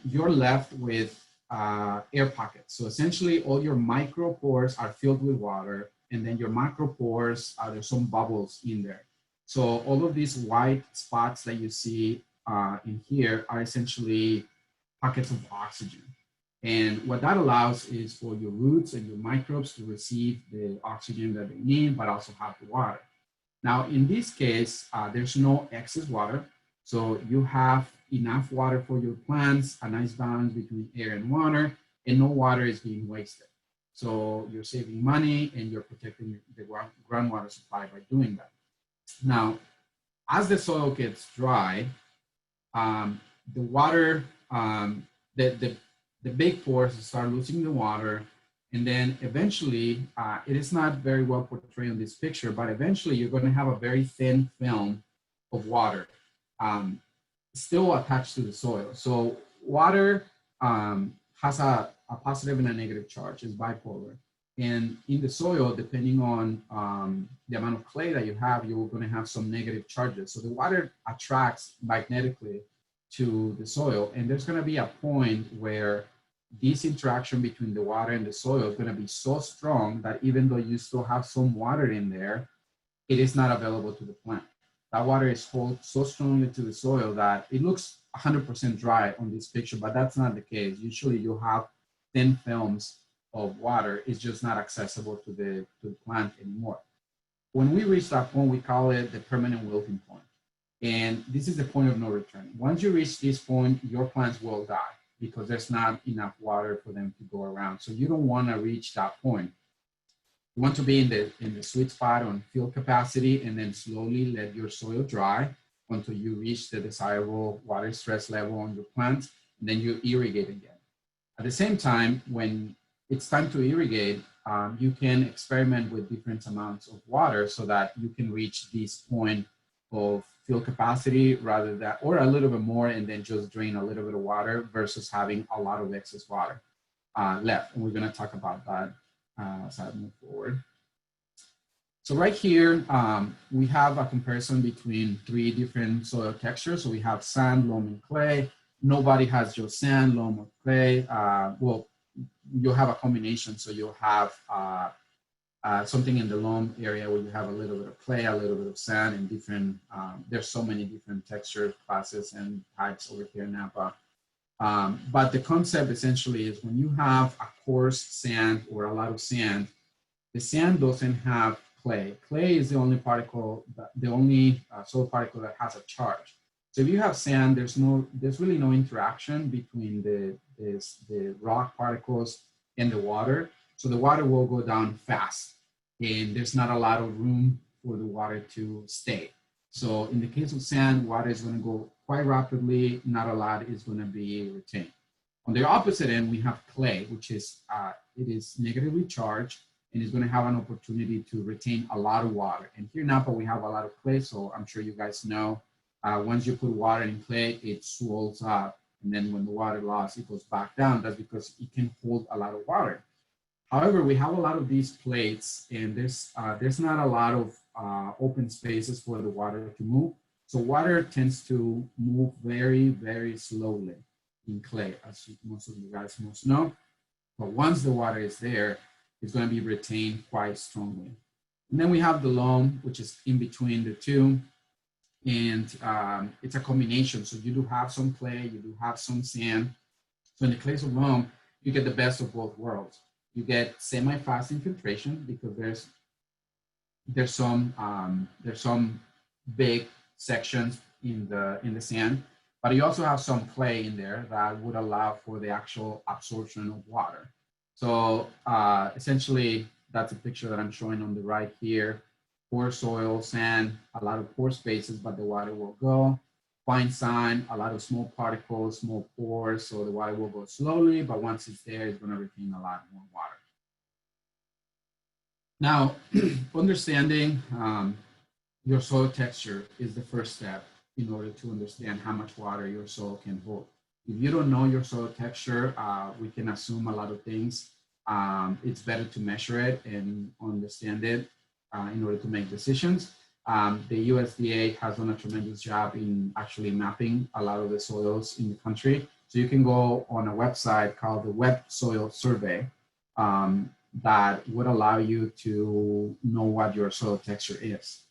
you're left with air pockets. So essentially all your micropores are filled with water, and then your macropores, there's some bubbles in there. So all of these white spots that you see in here are essentially pockets of oxygen. And what that allows is for your roots and your microbes to receive the oxygen that they need, but also have the water. Now, in this case, there's no excess water. So you have enough water for your plants, a nice balance between air and water, and no water is being wasted. So you're saving money and you're protecting the groundwater supply by doing that. Now, as the soil gets dry, the water, the big pores start losing the water, and then eventually, it is not very well portrayed on this picture, but eventually you're going to have a very thin film of water still attached to the soil. So water has a positive and a negative charge, it's bipolar. And in the soil, depending on the amount of clay that you have, you're going to have some negative charges. So the water attracts magnetically to the soil, and there's going to be a point where this interaction between the water and the soil is going to be so strong that even though you still have some water in there, it is not available to the plant. That water is held so strongly to the soil that it looks 100% dry on this picture, but that's not the case. Usually you have thin films of water, it's just not accessible to the plant anymore. When we reach that point, we call it the permanent wilting point. And this is the point of no return. Once you reach this point, your plants will die because there's not enough water for them to go around. So you don't want to reach that point. You want to be in the sweet spot on field capacity, and then slowly let your soil dry until you reach the desirable water stress level on your plants, and then you irrigate again. At the same time, when it's time to irrigate, you can experiment with different amounts of water so that you can reach this point of field capacity rather than, or a little bit more, and then just drain a little bit of water versus having a lot of excess water left. And we're going to talk about that as I move forward. So right here, we have a comparison between 3 different soil textures. So we have sand, loam, and clay. Nobody has just sand, loam, or clay. Well, you'll have a combination. So you'll have something in the loam area where you have a little bit of clay, a little bit of sand, and different, there's so many different texture classes and types over here in Napa. But the concept essentially is when you have a coarse sand or a lot of sand, the sand doesn't have clay. Clay is the only particle, the only soil particle that has a charge. So if you have sand, there's really no interaction between the rock particles and the water. So the water will go down fast, and there's not a lot of room for the water to stay. So in the case of sand, water is going to go quite rapidly, not a lot is going to be retained. On the opposite end, we have clay, which is, it is negatively charged and is going to have an opportunity to retain a lot of water. And here in Napa, we have a lot of clay, so I'm sure you guys know, once you put water in clay, it swells up. And then when the water loss, it goes back down. That's because it can hold a lot of water. However, we have a lot of these plates, and there's not a lot of open spaces for the water to move. So water tends to move very, very slowly in clay, as most of you guys must know. But once the water is there, it's going to be retained quite strongly. And then we have the loam, which is in between the two. And it's a combination. So you do have some clay, you do have some sand. So in the case of loam, you get the best of both worlds. You get semi-fast infiltration because there's some big sections in the sand, but you also have some clay in there that would allow for the actual absorption of water. So essentially, that's a picture that I'm showing on the right here. Poor soil, sand, a lot of pore spaces, but the water will go. Fine sand, a lot of small particles, small pores, so the water will go slowly, but once it's there, it's going to retain a lot more water. Now, understanding your soil texture is the first step in order to understand how much water your soil can hold. If you don't know your soil texture, we can assume a lot of things. It's better to measure it and understand it in order to make decisions. The USDA has done a tremendous job in actually mapping a lot of the soils in the country. So you can go on a website called the Web Soil Survey that would allow you to know what your soil texture is.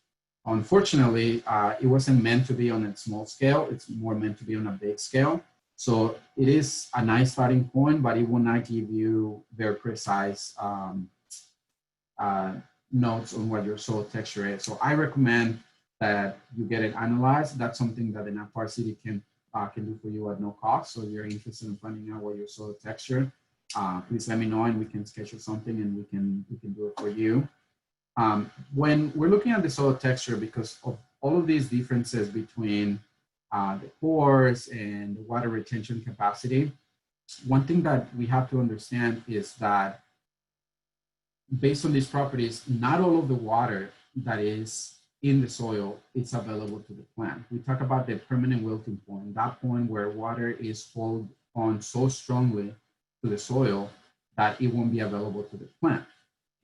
Unfortunately, it wasn't meant to be on a small scale. It's more meant to be on a big scale. So it is a nice starting point, but it will not give you very precise notes on what your soil texture is. So I recommend that you get it analyzed. That's something that the Napa RCD can do for you at no cost. So if you're interested in finding out what your soil texture, please let me know and we can schedule something and we can do it for you. When we're looking at the soil texture, because of all of these differences between the pores and the water retention capacity, one thing that we have to understand is that based on these properties, not all of the water that is in the soil is available to the plant. We talk about the permanent wilting point, that point where water is held on so strongly to the soil that it won't be available to the plant.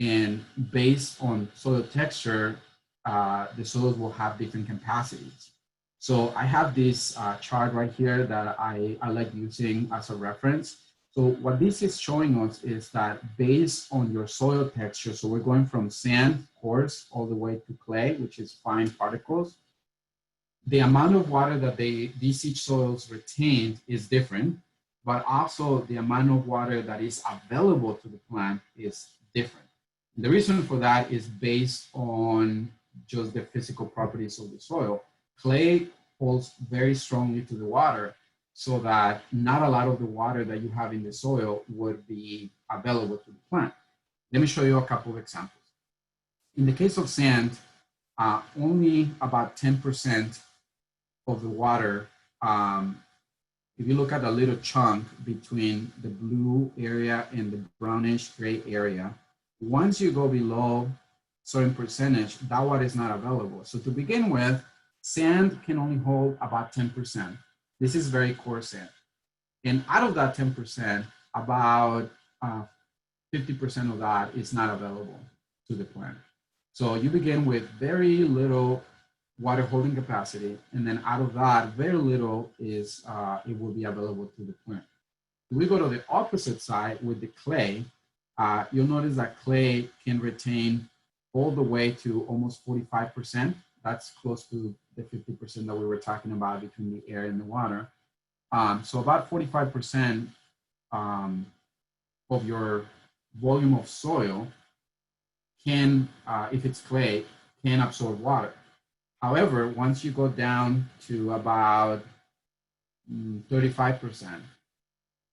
And based on soil texture, the soils will have different capacities. So I have this chart right here that I like using as a reference. So what this is showing us is that based on your soil texture, so we're going from sand, coarse, all the way to clay, which is fine particles, the amount of water that these each soils retained is different, but also the amount of water that is available to the plant is different. And the reason for that is based on just the physical properties of the soil. Clay holds very strongly to the water, so that not a lot of the water that you have in the soil would be available to the plant. Let me show you a couple of examples. In the case of sand, only about 10% of the water, if you look at a little chunk between the blue area and the brownish gray area, once you go below a certain percentage, that water is not available. So to begin with, sand can only hold about 10%. This is very coarse sand. And out of that 10%, about 50% of that is not available to the plant. So you begin with very little water holding capacity, and then out of that, very little is it will be available to the plant. If we go to the opposite side with the clay, you'll notice that clay can retain all the way to almost 45%. That's close to the 50% that we were talking about between the air and the water. So about 45% of your volume of soil can, if it's clay, can absorb water. However, once you go down to about 35%, so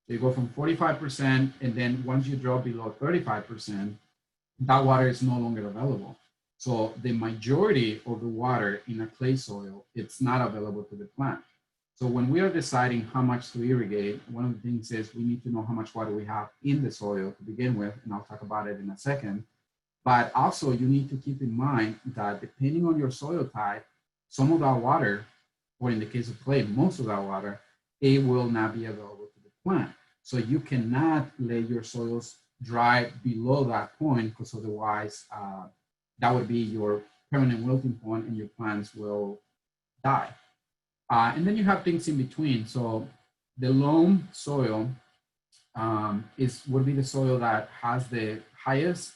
you go from 45%, and then once you drop below 35%, that water is no longer available. So the majority of the water in a clay soil, it's not available to the plant. So when we are deciding how much to irrigate, one of the things is we need to know how much water we have in the soil to begin with, and I'll talk about it in a second. But also you need to keep in mind that depending on your soil type, some of that water, or in the case of clay, most of that water, it will not be available to the plant. So you cannot let your soils dry below that point, because otherwise that would be your permanent wilting point and your plants will die. And then you have things in between. So the loam soil would be the soil that has the highest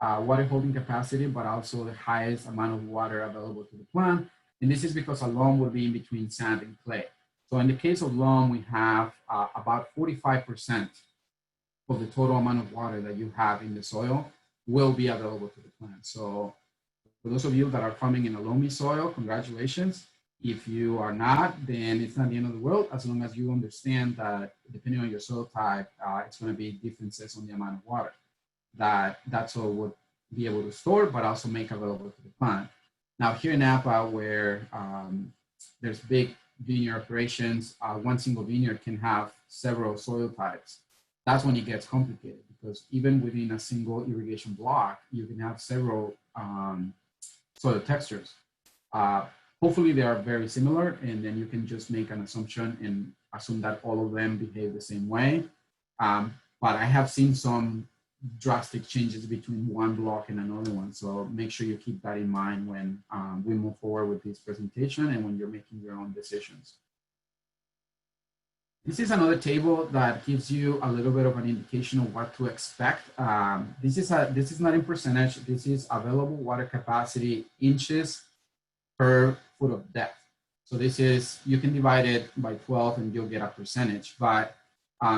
water holding capacity, but also the highest amount of water available to the plant. And this is because a loam would be in between sand and clay. So in the case of loam, we have about 45% of the total amount of water that you have in the soil will be available to the plant. So for those of you that are farming in a loamy soil, congratulations. If you are not, then it's not the end of the world, as long as you understand that depending on your soil type, it's going to be differences on the amount of water that soil would be able to store, but also make available to the plant. Now here in Napa, where there's big vineyard operations, one single vineyard can have several soil types. That's when it gets complicated, because even within a single irrigation block, you can have several soil textures. Hopefully they are very similar, and then you can just make an assumption and assume that all of them behave the same way. But I have seen some drastic changes between one block and another one. So make sure you keep that in mind when we move forward with this presentation and when you're making your own decisions. This is another table that gives you a little bit of an indication of what to expect. This is not in percentage. This is available water capacity inches per foot of depth. So this is, you can divide it by 12 and you'll get a percentage. But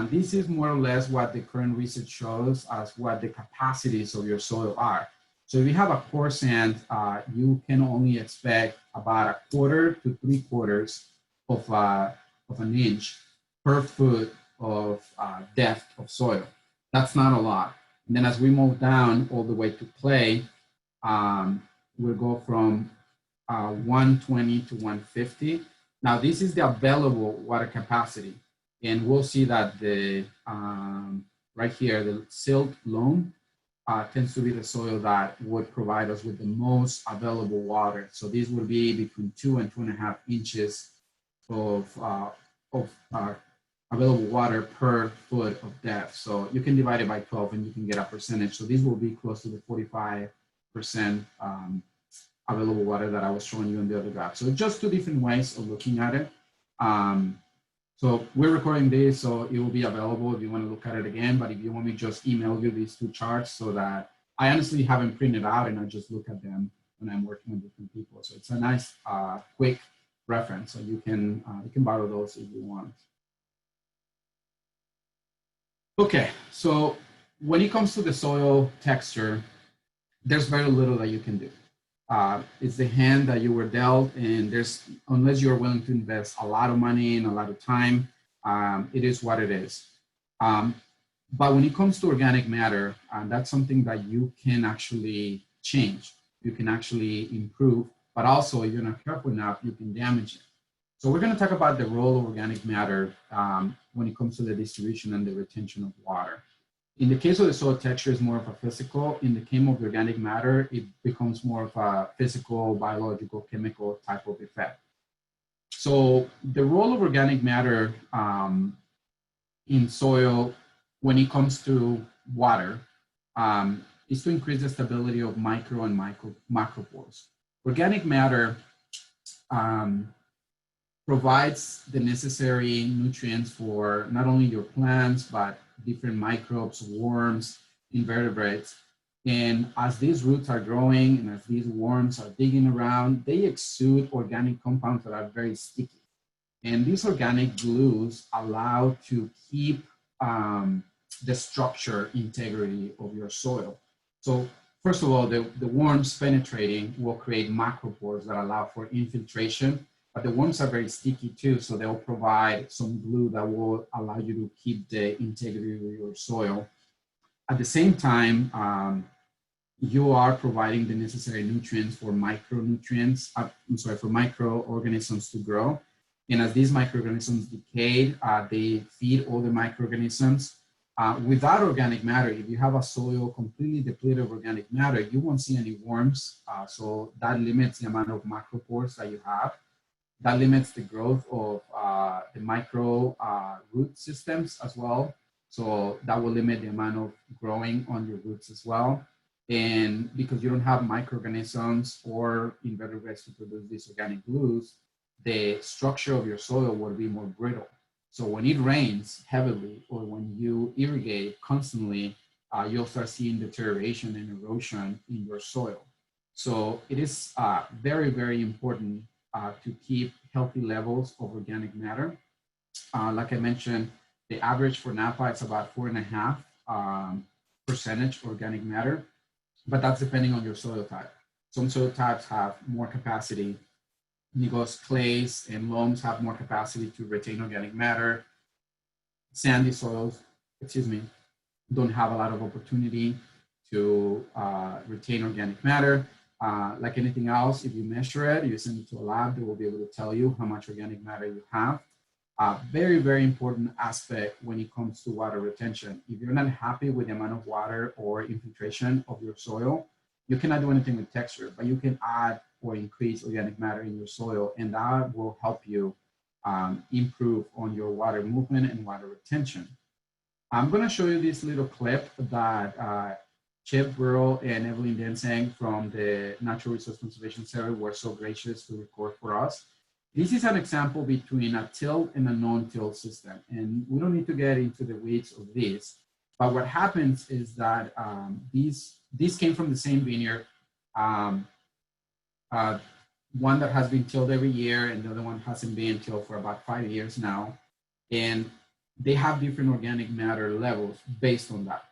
this is more or less what the current research shows as what the capacities of your soil are. So if you have a coarse sand, you can only expect about 1/4 to 3/4 of an inch per foot of depth of soil. That's not a lot. And then as we move down all the way to clay, we'll go from 120 to 150. Now this is the available water capacity. And we'll see that the right here, the silt loam tends to be the soil that would provide us with the most available water. So these would be between 2 and 2.5 inches of available water per foot of depth. So you can divide it by 12 and you can get a percentage. So these will be close to the 45% available water that I was showing you in the other graph. So just two different ways of looking at it. So we're recording this, so it will be available if you want to look at it again. But if you want me to just email you these two charts, so that I honestly haven't printed out and I just look at them when I'm working with different people. So it's a nice quick reference. So you can borrow those if you want. Okay, so when it comes to the soil texture, there's very little that you can do. It's the hand that you were dealt, and there's, unless you're willing to invest a lot of money and a lot of time, it is what it is. But when it comes to organic matter, that's something that you can actually change. You can actually improve, but also if you're not careful enough, you can damage it. So we're going to talk about the role of organic matter when it comes to the distribution and the retention of water. In the case of the soil texture, is more of a physical. In the case of the organic matter, it becomes more of a physical, biological, chemical type of effect. So the role of organic matter in soil when it comes to water is to increase the stability of micro and macropores. Organic matter provides the necessary nutrients for not only your plants, but different microbes, worms, invertebrates. And as these roots are growing and as these worms are digging around, they exude organic compounds that are very sticky. And these organic glues allow to keep the structure integrity of your soil. So first of all, the worms penetrating will create macropores that allow for infiltration. But the worms are very sticky too, so they'll provide some glue that will allow you to keep the integrity of your soil. At the same time, you are providing the necessary nutrients for micronutrients, for microorganisms to grow. And as these microorganisms decay, they feed all the microorganisms. Without organic matter, if you have a soil completely depleted of organic matter, you won't see any worms. So that limits the amount of macropores that you have. That limits the growth of the micro root systems as well. So that will limit the amount of growing on your roots as well. And because you don't have microorganisms or invertebrates to produce these organic glues, the structure of your soil will be more brittle. So when it rains heavily or when you irrigate constantly, you'll start seeing deterioration and erosion in your soil. So it is very, very important to keep healthy levels of organic matter. Like I mentioned, the average for Napa is about 4.5% organic matter, but that's depending on your soil type. Some soil types have more capacity because clays and loams have more capacity to retain organic matter. Sandy soils, excuse me, don't have a lot of opportunity to retain organic matter. Like anything else, if you measure it, you send it to a lab, they will be able to tell you how much organic matter you have. Very, very important aspect when it comes to water retention. If you're not happy with the amount of water or infiltration of your soil, you cannot do anything with texture, but you can add or increase organic matter in your soil, and that will help you improve on your water movement and water retention. I'm going to show you this little clip that Chip Burrow and Evelyn Denseng from the Natural Resource Conservation Center were so gracious to record for us. This is an example between a tilled and a non-tilled system. And we don't need to get into the weeds of this, but what happens is that these came from the same vineyard, one that has been tilled every year and the other one hasn't been tilled for about 5 years now. And they have different organic matter levels based on that.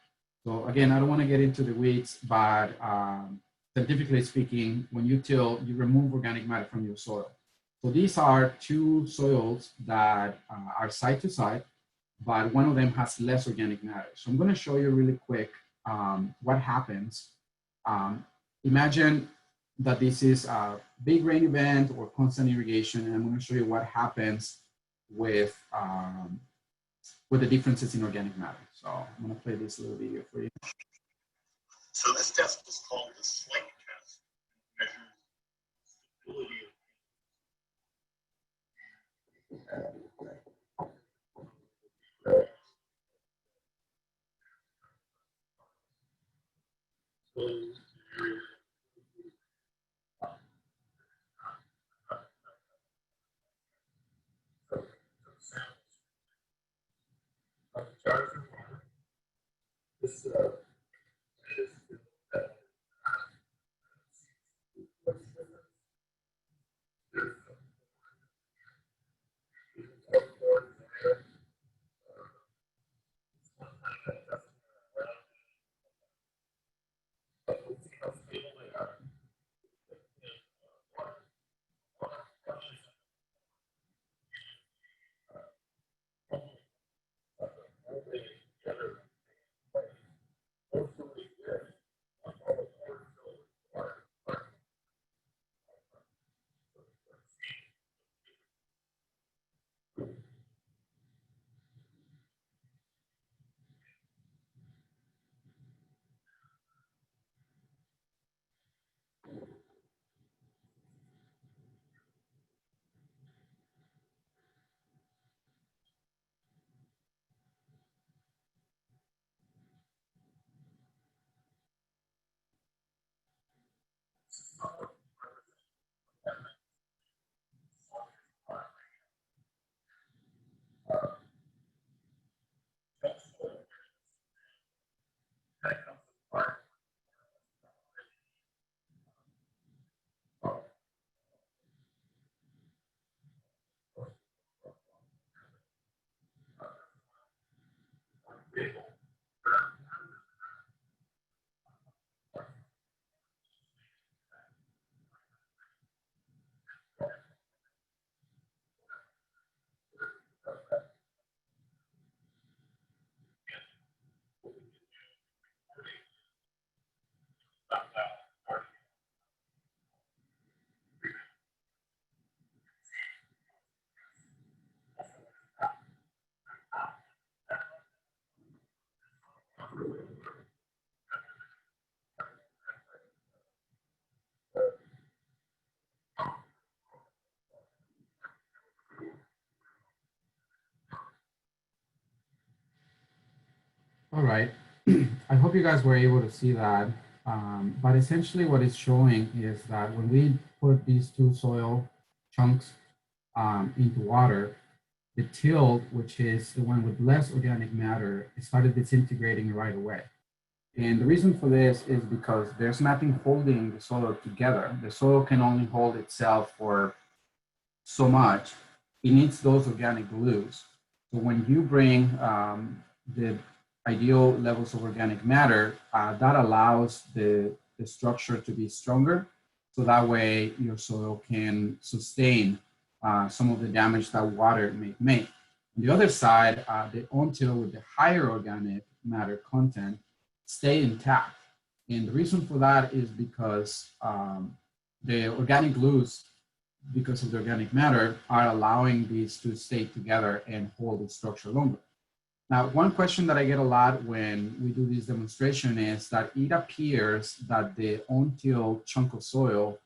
So again, I don't want to get into the weeds, but scientifically speaking, when you till, you remove organic matter from your soil. So these are two soils that are side to side, but one of them has less organic matter. So I'm going to show you really quick what happens. Imagine that this is a big rain event or constant irrigation, and I'm going to show you what happens with the differences in organic matter. So I'm going to play this little video for you. So this test is called the sling test. It measures stability of this All right. I hope you guys were able to see that. But essentially what it's showing is that when we put these two soil chunks into water, the tilled, which is the one with less organic matter, it started disintegrating right away. And the reason for this is because there's nothing holding the soil together. The soil can only hold itself for so much. It needs those organic glues. So when you bring the ideal levels of organic matter, that allows the structure to be stronger So that way your soil can sustain some of the damage that water may make. On the other side, the on-till with the higher organic matter content stay intact. And the reason for that is because the organic glues, because of the organic matter, are allowing these to stay together and hold the structure longer. Now, one question that I get a lot when we do this demonstration is that it appears that the on-till chunk of soil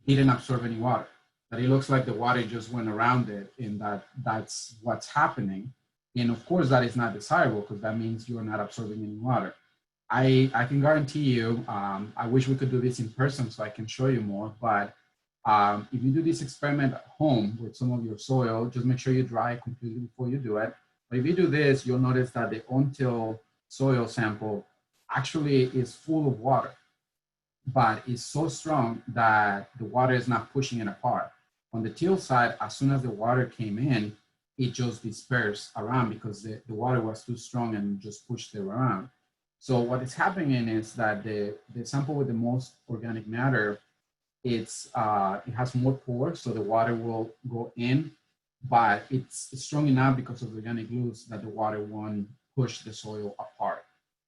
didn't absorb any water, that it looks like the water just went around it, and that's what's happening. And of course, that is not desirable because that means you're not absorbing any water. I can guarantee you, I wish we could do this in person so I can show you more, but if you do this experiment at home with some of your soil, just make sure you dry it completely before you do it. But if you do this, you'll notice that the on-till soil sample actually is full of water, but it's so strong that the water is not pushing it apart. On the till side, as soon as the water came in, it just dispersed around because the water was too strong and just pushed it around. So what is happening is that the sample with the most organic matter, it has more pores, so the water will go in, but it's strong enough because of organic glues that the water won't push the soil apart.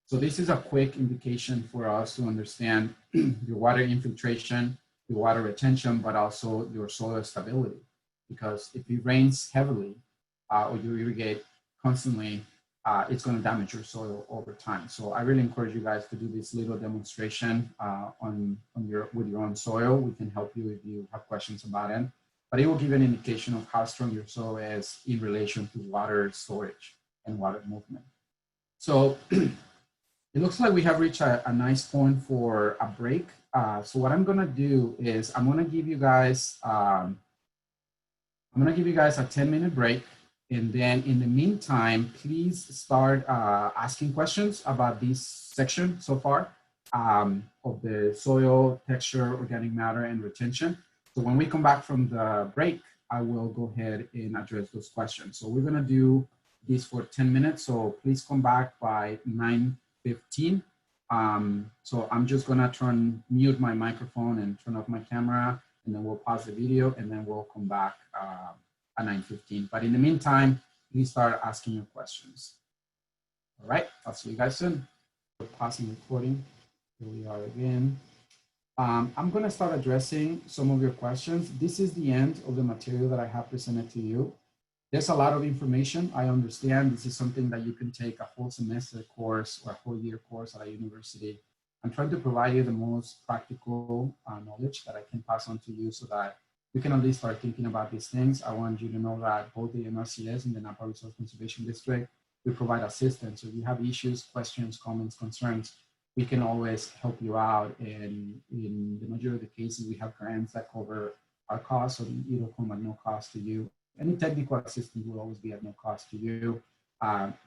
So this is a quick indication for us to understand your water infiltration, your water retention, but also your soil stability. Because if it rains heavily or you irrigate constantly, it's going to damage your soil over time. So I really encourage you guys to do this little demonstration with your own soil. We can help you if you have questions about it. But it will give an indication of how strong your soil is in relation to water storage and water movement. So it looks like we have reached a nice point for a break. So what I'm gonna do is I'm gonna give you guys a 10-minute break. And then in the meantime, please start asking questions about this section so far of the soil, texture, organic matter, and retention. So when we come back from the break, I will go ahead and address those questions. So we're gonna do this for 10 minutes. So please come back by 9:15. So I'm just gonna mute my microphone and turn off my camera, and then we'll pause the video, and then we'll come back at 9:15. But in the meantime, please start asking your questions. All right, I'll see you guys soon. We're pausing recording. Here we are again. I'm gonna start addressing some of your questions. This is the end of the material that I have presented to you. There's a lot of information. I understand this is something that you can take a whole semester course or a whole year course at a university. I'm trying to provide you the most practical knowledge that I can pass on to you so that you can at least start thinking about these things. I want you to know that both the MRCS and the Napa Resource Conservation District, we provide assistance. So if you have issues, questions, comments, concerns, we can always help you out. And in the majority of the cases, we have grants that cover our costs, so it'll come at no cost to you. Any technical assistance will always be at no cost to you.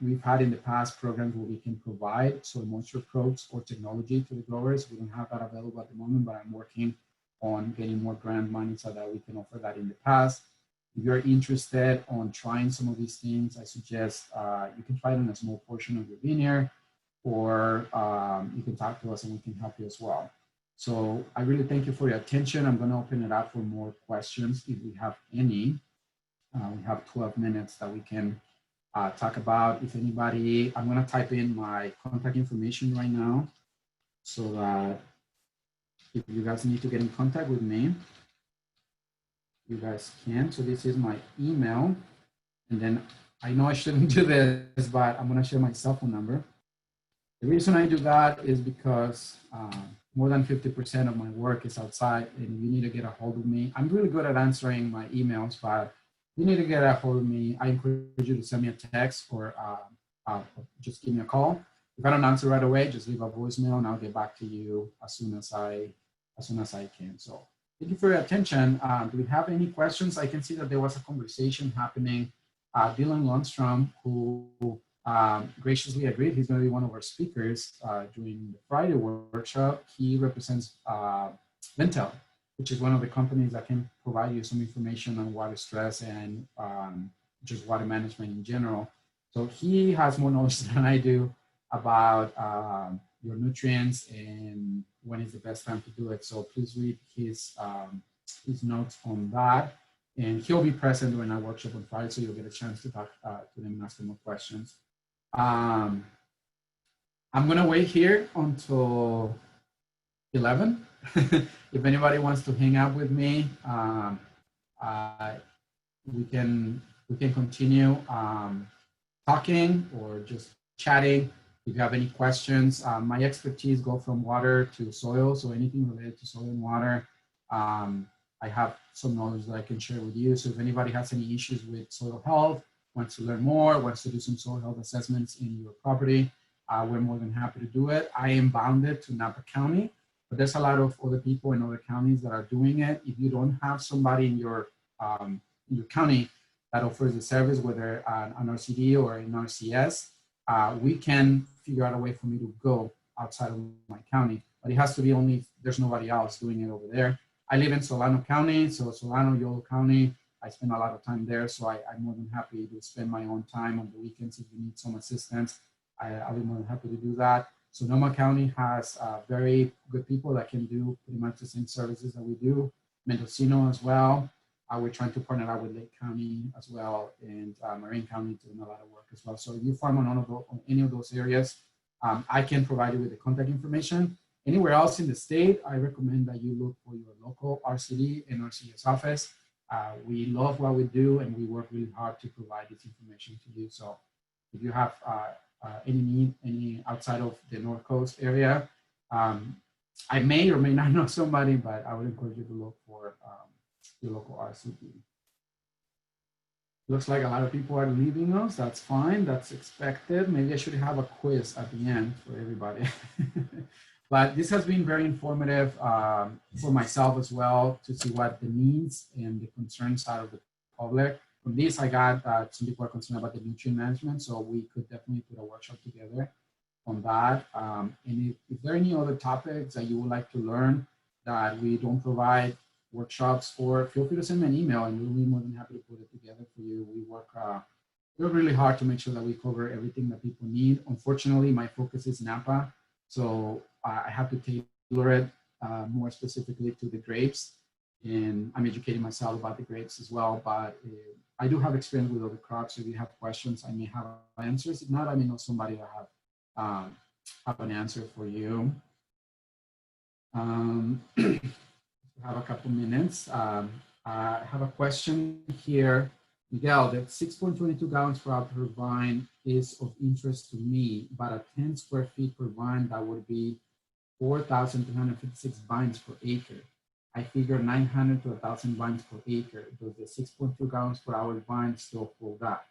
We've had in the past programs where we can provide soil moisture probes or technology to the growers. We don't have that available at the moment, but I'm working on getting more grant money so that we can offer that in the past. If you're interested on trying some of these things, I suggest you can try it on a small portion of your vineyard, or you can talk to us and we can help you as well. So I really thank you for your attention. I'm going to open it up for more questions if we have any. We have 12 minutes that we can talk about. If anybody, I'm going to type in my contact information right now so that if you guys need to get in contact with me, you guys can. So this is my email. And then I know I shouldn't do this, but I'm going to share my cell phone number. The reason I do that is because more than 50% of my work is outside, and you need to get a hold of me. I'm really good at answering my emails, but you need to get a hold of me. I encourage you to send me a text or just give me a call. If I don't answer right away, just leave a voicemail and I'll get back to you as soon as I can. So thank you for your attention. Do we have any questions? I can see that there was a conversation happening. Dylan Lundstrom, who graciously agreed, he's going to be one of our speakers during the Friday workshop. He represents Ventel, which is one of the companies that can provide you some information on water stress and just water management in general. So he has more knowledge than I do about your nutrients and when is the best time to do it. So please read his notes on that. And he'll be present during our workshop on Friday, so you'll get a chance to talk to them and ask them more questions. I'm gonna wait here until 11. If anybody wants to hang out with me, we can continue talking or just chatting. If you have any questions, my expertise go from water to soil, so anything related to soil and water. I have some knowledge that I can share with you. So if anybody has any issues with soil health, wants to learn more, wants to do some soil health assessments in your property, we're more than happy to do it. I am bounded to Napa County, but there's a lot of other people in other counties that are doing it. If you don't have somebody in your county that offers the service, whether an RCD or an RCS, we can figure out a way for me to go outside of my county, but it has to be only if there's nobody else doing it over there. I live in Solano County, so Solano, Yolo County, I spend a lot of time there, so I'm more than happy to spend my own time on the weekends if you need some assistance. I'll be more than happy to do that. Sonoma County has very good people that can do pretty much the same services that we do. Mendocino as well. We're trying to partner out with Lake County as well, and Marin County doing a lot of work as well. So if you farm on any of those areas, I can provide you with the contact information. Anywhere else in the state, I recommend that you look for your local RCD and RCS office. We love what we do, and we work really hard to provide this information to you. So if you have any need, any outside of the North Coast area, I may or may not know somebody, but I would encourage you to look for your local RCD. Looks like a lot of people are leaving us. That's fine. That's expected. Maybe I should have a quiz at the end for everybody. But this has been very informative for myself as well to see what the needs and the concerns are of the public. From this, I got some people are concerned about the nutrient management, so we could definitely put a workshop together on that. And if there are any other topics that you would like to learn that we don't provide workshops for, feel free to send me an email and we'll be more than happy to put it together for you. We work really hard to make sure that we cover everything that people need. Unfortunately, my focus is Napa, so I have to tailor it more specifically to the grapes, and I'm educating myself about the grapes as well, but I do have experience with other crops. So if you have questions, I may have answers. If not, I may know somebody that have an answer for you. Have a couple minutes. I have a question here. Miguel, that 6.22 gallons per hour per vine is of interest to me, but at 10 square feet per vine, that would be 4,356 vines per acre. I figure 900 to 1,000 vines per acre. Does the 6.2 gallons per hour vine still hold that?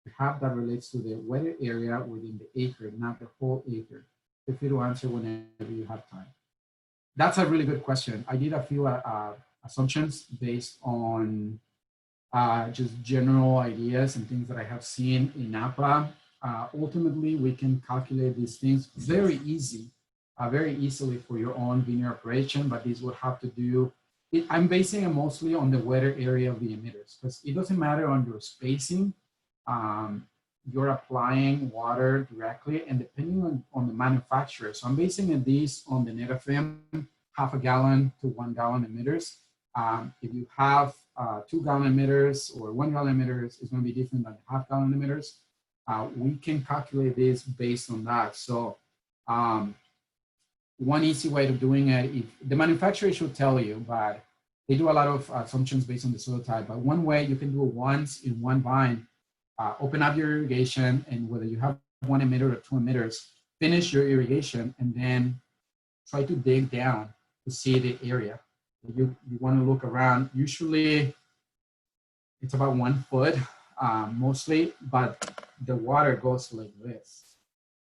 Perhaps that relates to the wetter area within the acre, not the whole acre. Feel free to answer whenever you have time. That's a really good question. I did a few assumptions based on just general ideas and things that I have seen in Napa. Ultimately, we can calculate these things very easily for your own vineyard operation, but this would have to do, I'm basing it mostly on the wetter area of the emitters, because it doesn't matter on your spacing, you're applying water directly, and depending on the manufacturer. So I'm basing these on the Netafim, half a gallon to 1 gallon emitters. If you have 2 gallon emitters or 1 gallon emitters, it's going to be different than half gallon emitters. We can calculate this based on that. So one easy way of doing it, if the manufacturer should tell you, but they do a lot of assumptions based on the soil type. But one way you can do it once in one vine, open up your irrigation, and whether you have 1 emitter or 2 emitters, finish your irrigation and then try to dig down to see the area. You want to look around. Usually it's about 1 foot mostly, but the water goes like this.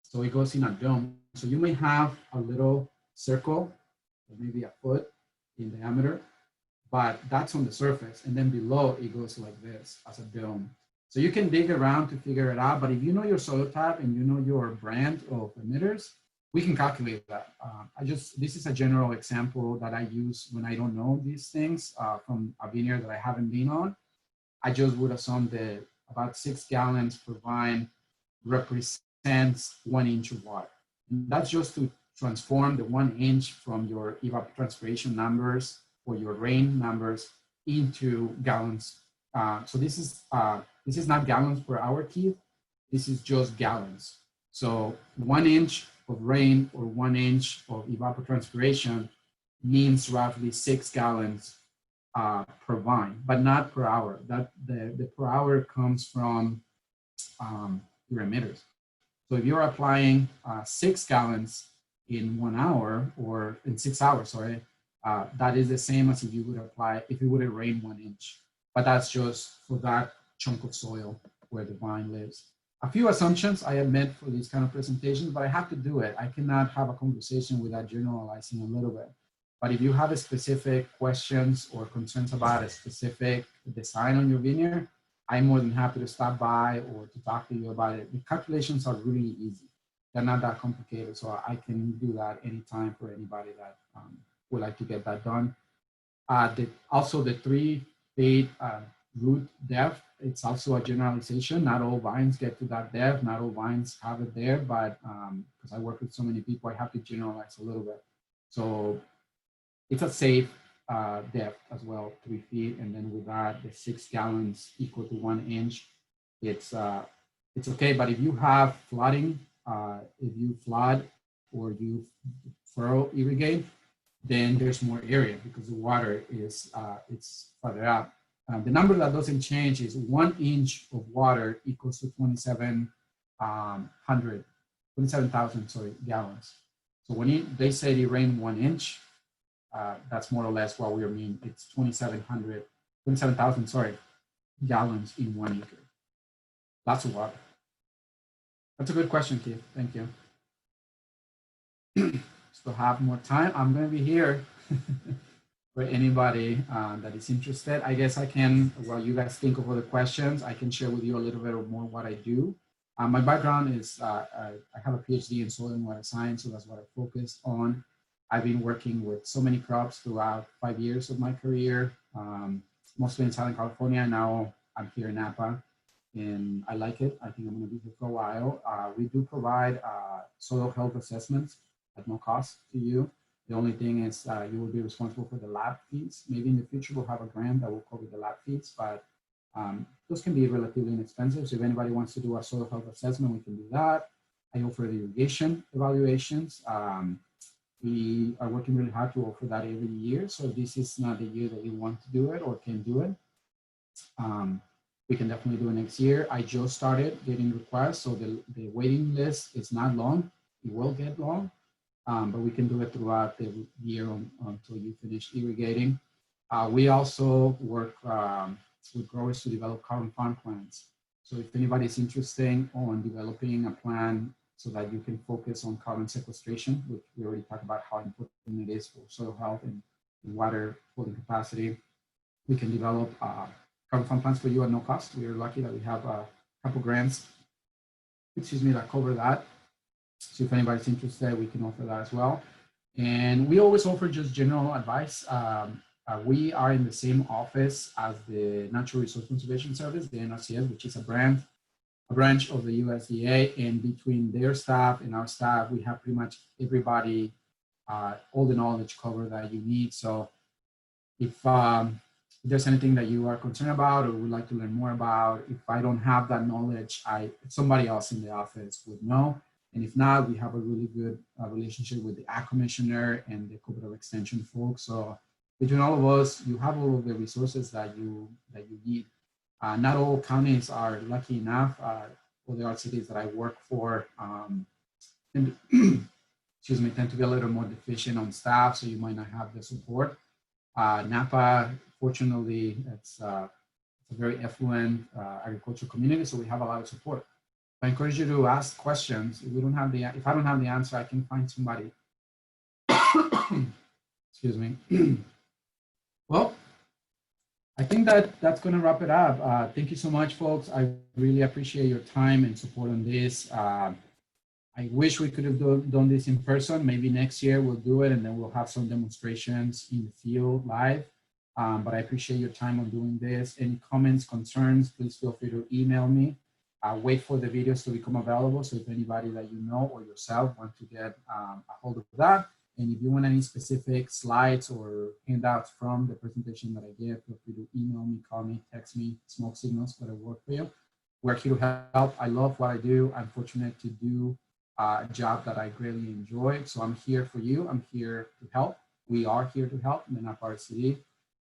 So it goes in a dome. So you may have a little circle, or maybe a foot in diameter, but that's on the surface. And then below it goes like this as a dome. So you can dig around to figure it out, but if you know your soil type and you know your brand of emitters, we can calculate that. This is a general example that I use when I don't know these things from a vineyard that I haven't been on. I just would assume that about 6 gallons per vine represents 1 inch of water. And that's just to transform the 1 inch from your evapotranspiration numbers or your rain numbers into gallons. So this is not gallons per hour, Keith. This is just gallons. So 1 inch of rain or 1 inch of evapotranspiration means roughly 6 gallons per vine, but not per hour. That the per hour comes from your emitters. So if you're applying 6 gallons in 1 hour or in 6 hours, sorry, that is the same as if you would apply, if it would have rained 1 inch, but that's just for that chunk of soil where the vine lives. A few assumptions I admit for these kind of presentations, but I have to do it. I cannot have a conversation without generalizing a little bit. But if you have a specific questions or concerns about a specific design on your vineyard, I'm more than happy to stop by or to talk to you about it. The calculations are really easy. They're not that complicated, so I can do that anytime for anybody that would like to get that done. Also, the 3 feet root depth, it's also a generalization. Not all vines get to that depth. Not all vines have it there, but because I work with so many people, I have to generalize a little bit. So it's a safe depth as well, 3 feet. And then with that, the 6 gallons equal to 1 inch, it's okay. But if you have flooding, if you flood or you furrow irrigate, then there's more area because the water is it's further out. The number that doesn't change is 1 inch of water equals to 27,000 gallons. So when they say it rained 1 inch, that's more or less what we mean. It's 27,000 gallons in 1 acre. Lots of water. That's a good question, Keith. Thank you. Still have more time. I'm going to be here for anybody that is interested. I guess I can, while you guys think of other questions, I can share with you a little bit more what I do. My background is I have a PhD in soil and water science, so that's what I focused on. I've been working with so many crops throughout 5 years of my career, mostly in Southern California. Now I'm here in Napa, and I like it. I think I'm going to be here for a while. We do provide soil health assessments at no cost to you. The only thing is you will be responsible for the lab fees. Maybe in the future we'll have a grant that will cover the lab fees, but those can be relatively inexpensive. So if anybody wants to do a soil health assessment, we can do that. I offer the irrigation evaluations. We are working really hard to offer that every year. So if this is not the year that you want to do it or can do it, we can definitely do it next year. I just started getting requests, so the waiting list is not long. It will get long, but we can do it throughout the year until you finish irrigating. We also work with growers to develop carbon farm plans. So if anybody's interested on developing a plan so that you can focus on carbon sequestration, which we already talked about how important it is for soil health and water holding capacity, we can develop carbon farm plans for you at no cost. We are lucky that we have a couple grants, that cover that. So if anybody's interested, we can offer that as well. And we always offer just general advice. We are in the same office as the Natural Resource Conservation Service, the NRCS, which is a branch of the USDA. And between their staff and our staff, we have pretty much everybody, all the knowledge covered that you need. So if there's anything that you are concerned about or would like to learn more about, if I don't have that knowledge, somebody else in the office would know. And if not, we have a really good relationship with the Ag Commissioner and the Cooperative Extension folks. So between all of us, you have all of the resources that you need. Not all counties are lucky enough. All the RCDs that I work for tend to be a little more deficient on staff, so you might not have the support. Napa, fortunately, it's a very affluent agricultural community, so we have a lot of support. I encourage you to ask questions. If I don't have the answer, I can find somebody. Excuse me. Well, I think that's going to wrap it up. Thank you so much, folks. I really appreciate your time and support on this. I wish we could have done this in person. Maybe next year we'll do it, and then we'll have some demonstrations in the field live. But I appreciate your time on doing this. Any comments, concerns, please feel free to email me. wait for the videos to become available. So if anybody that you know or yourself want to get a hold of that, and if you want any specific slides or handouts from the presentation that I give, feel free to email me, call me, text me, smoke signals, whatever work for you. We're here to help. I love what I do. I'm fortunate to do a job that I greatly enjoy. So I'm here for you. I'm here to help. We are here to help in the Napa RCD.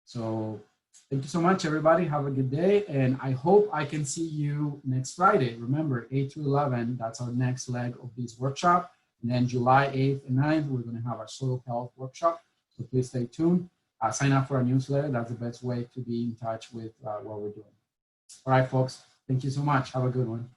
So thank you so much, everybody. Have a good day. And I hope I can see you next Friday. Remember, 8 to 11, that's our next leg of this workshop. And then July 8th and 9th, we're going to have our soil health workshop. So please stay tuned. Sign up for our newsletter. That's the best way to be in touch with what we're doing. All right, folks. Thank you so much. Have a good one.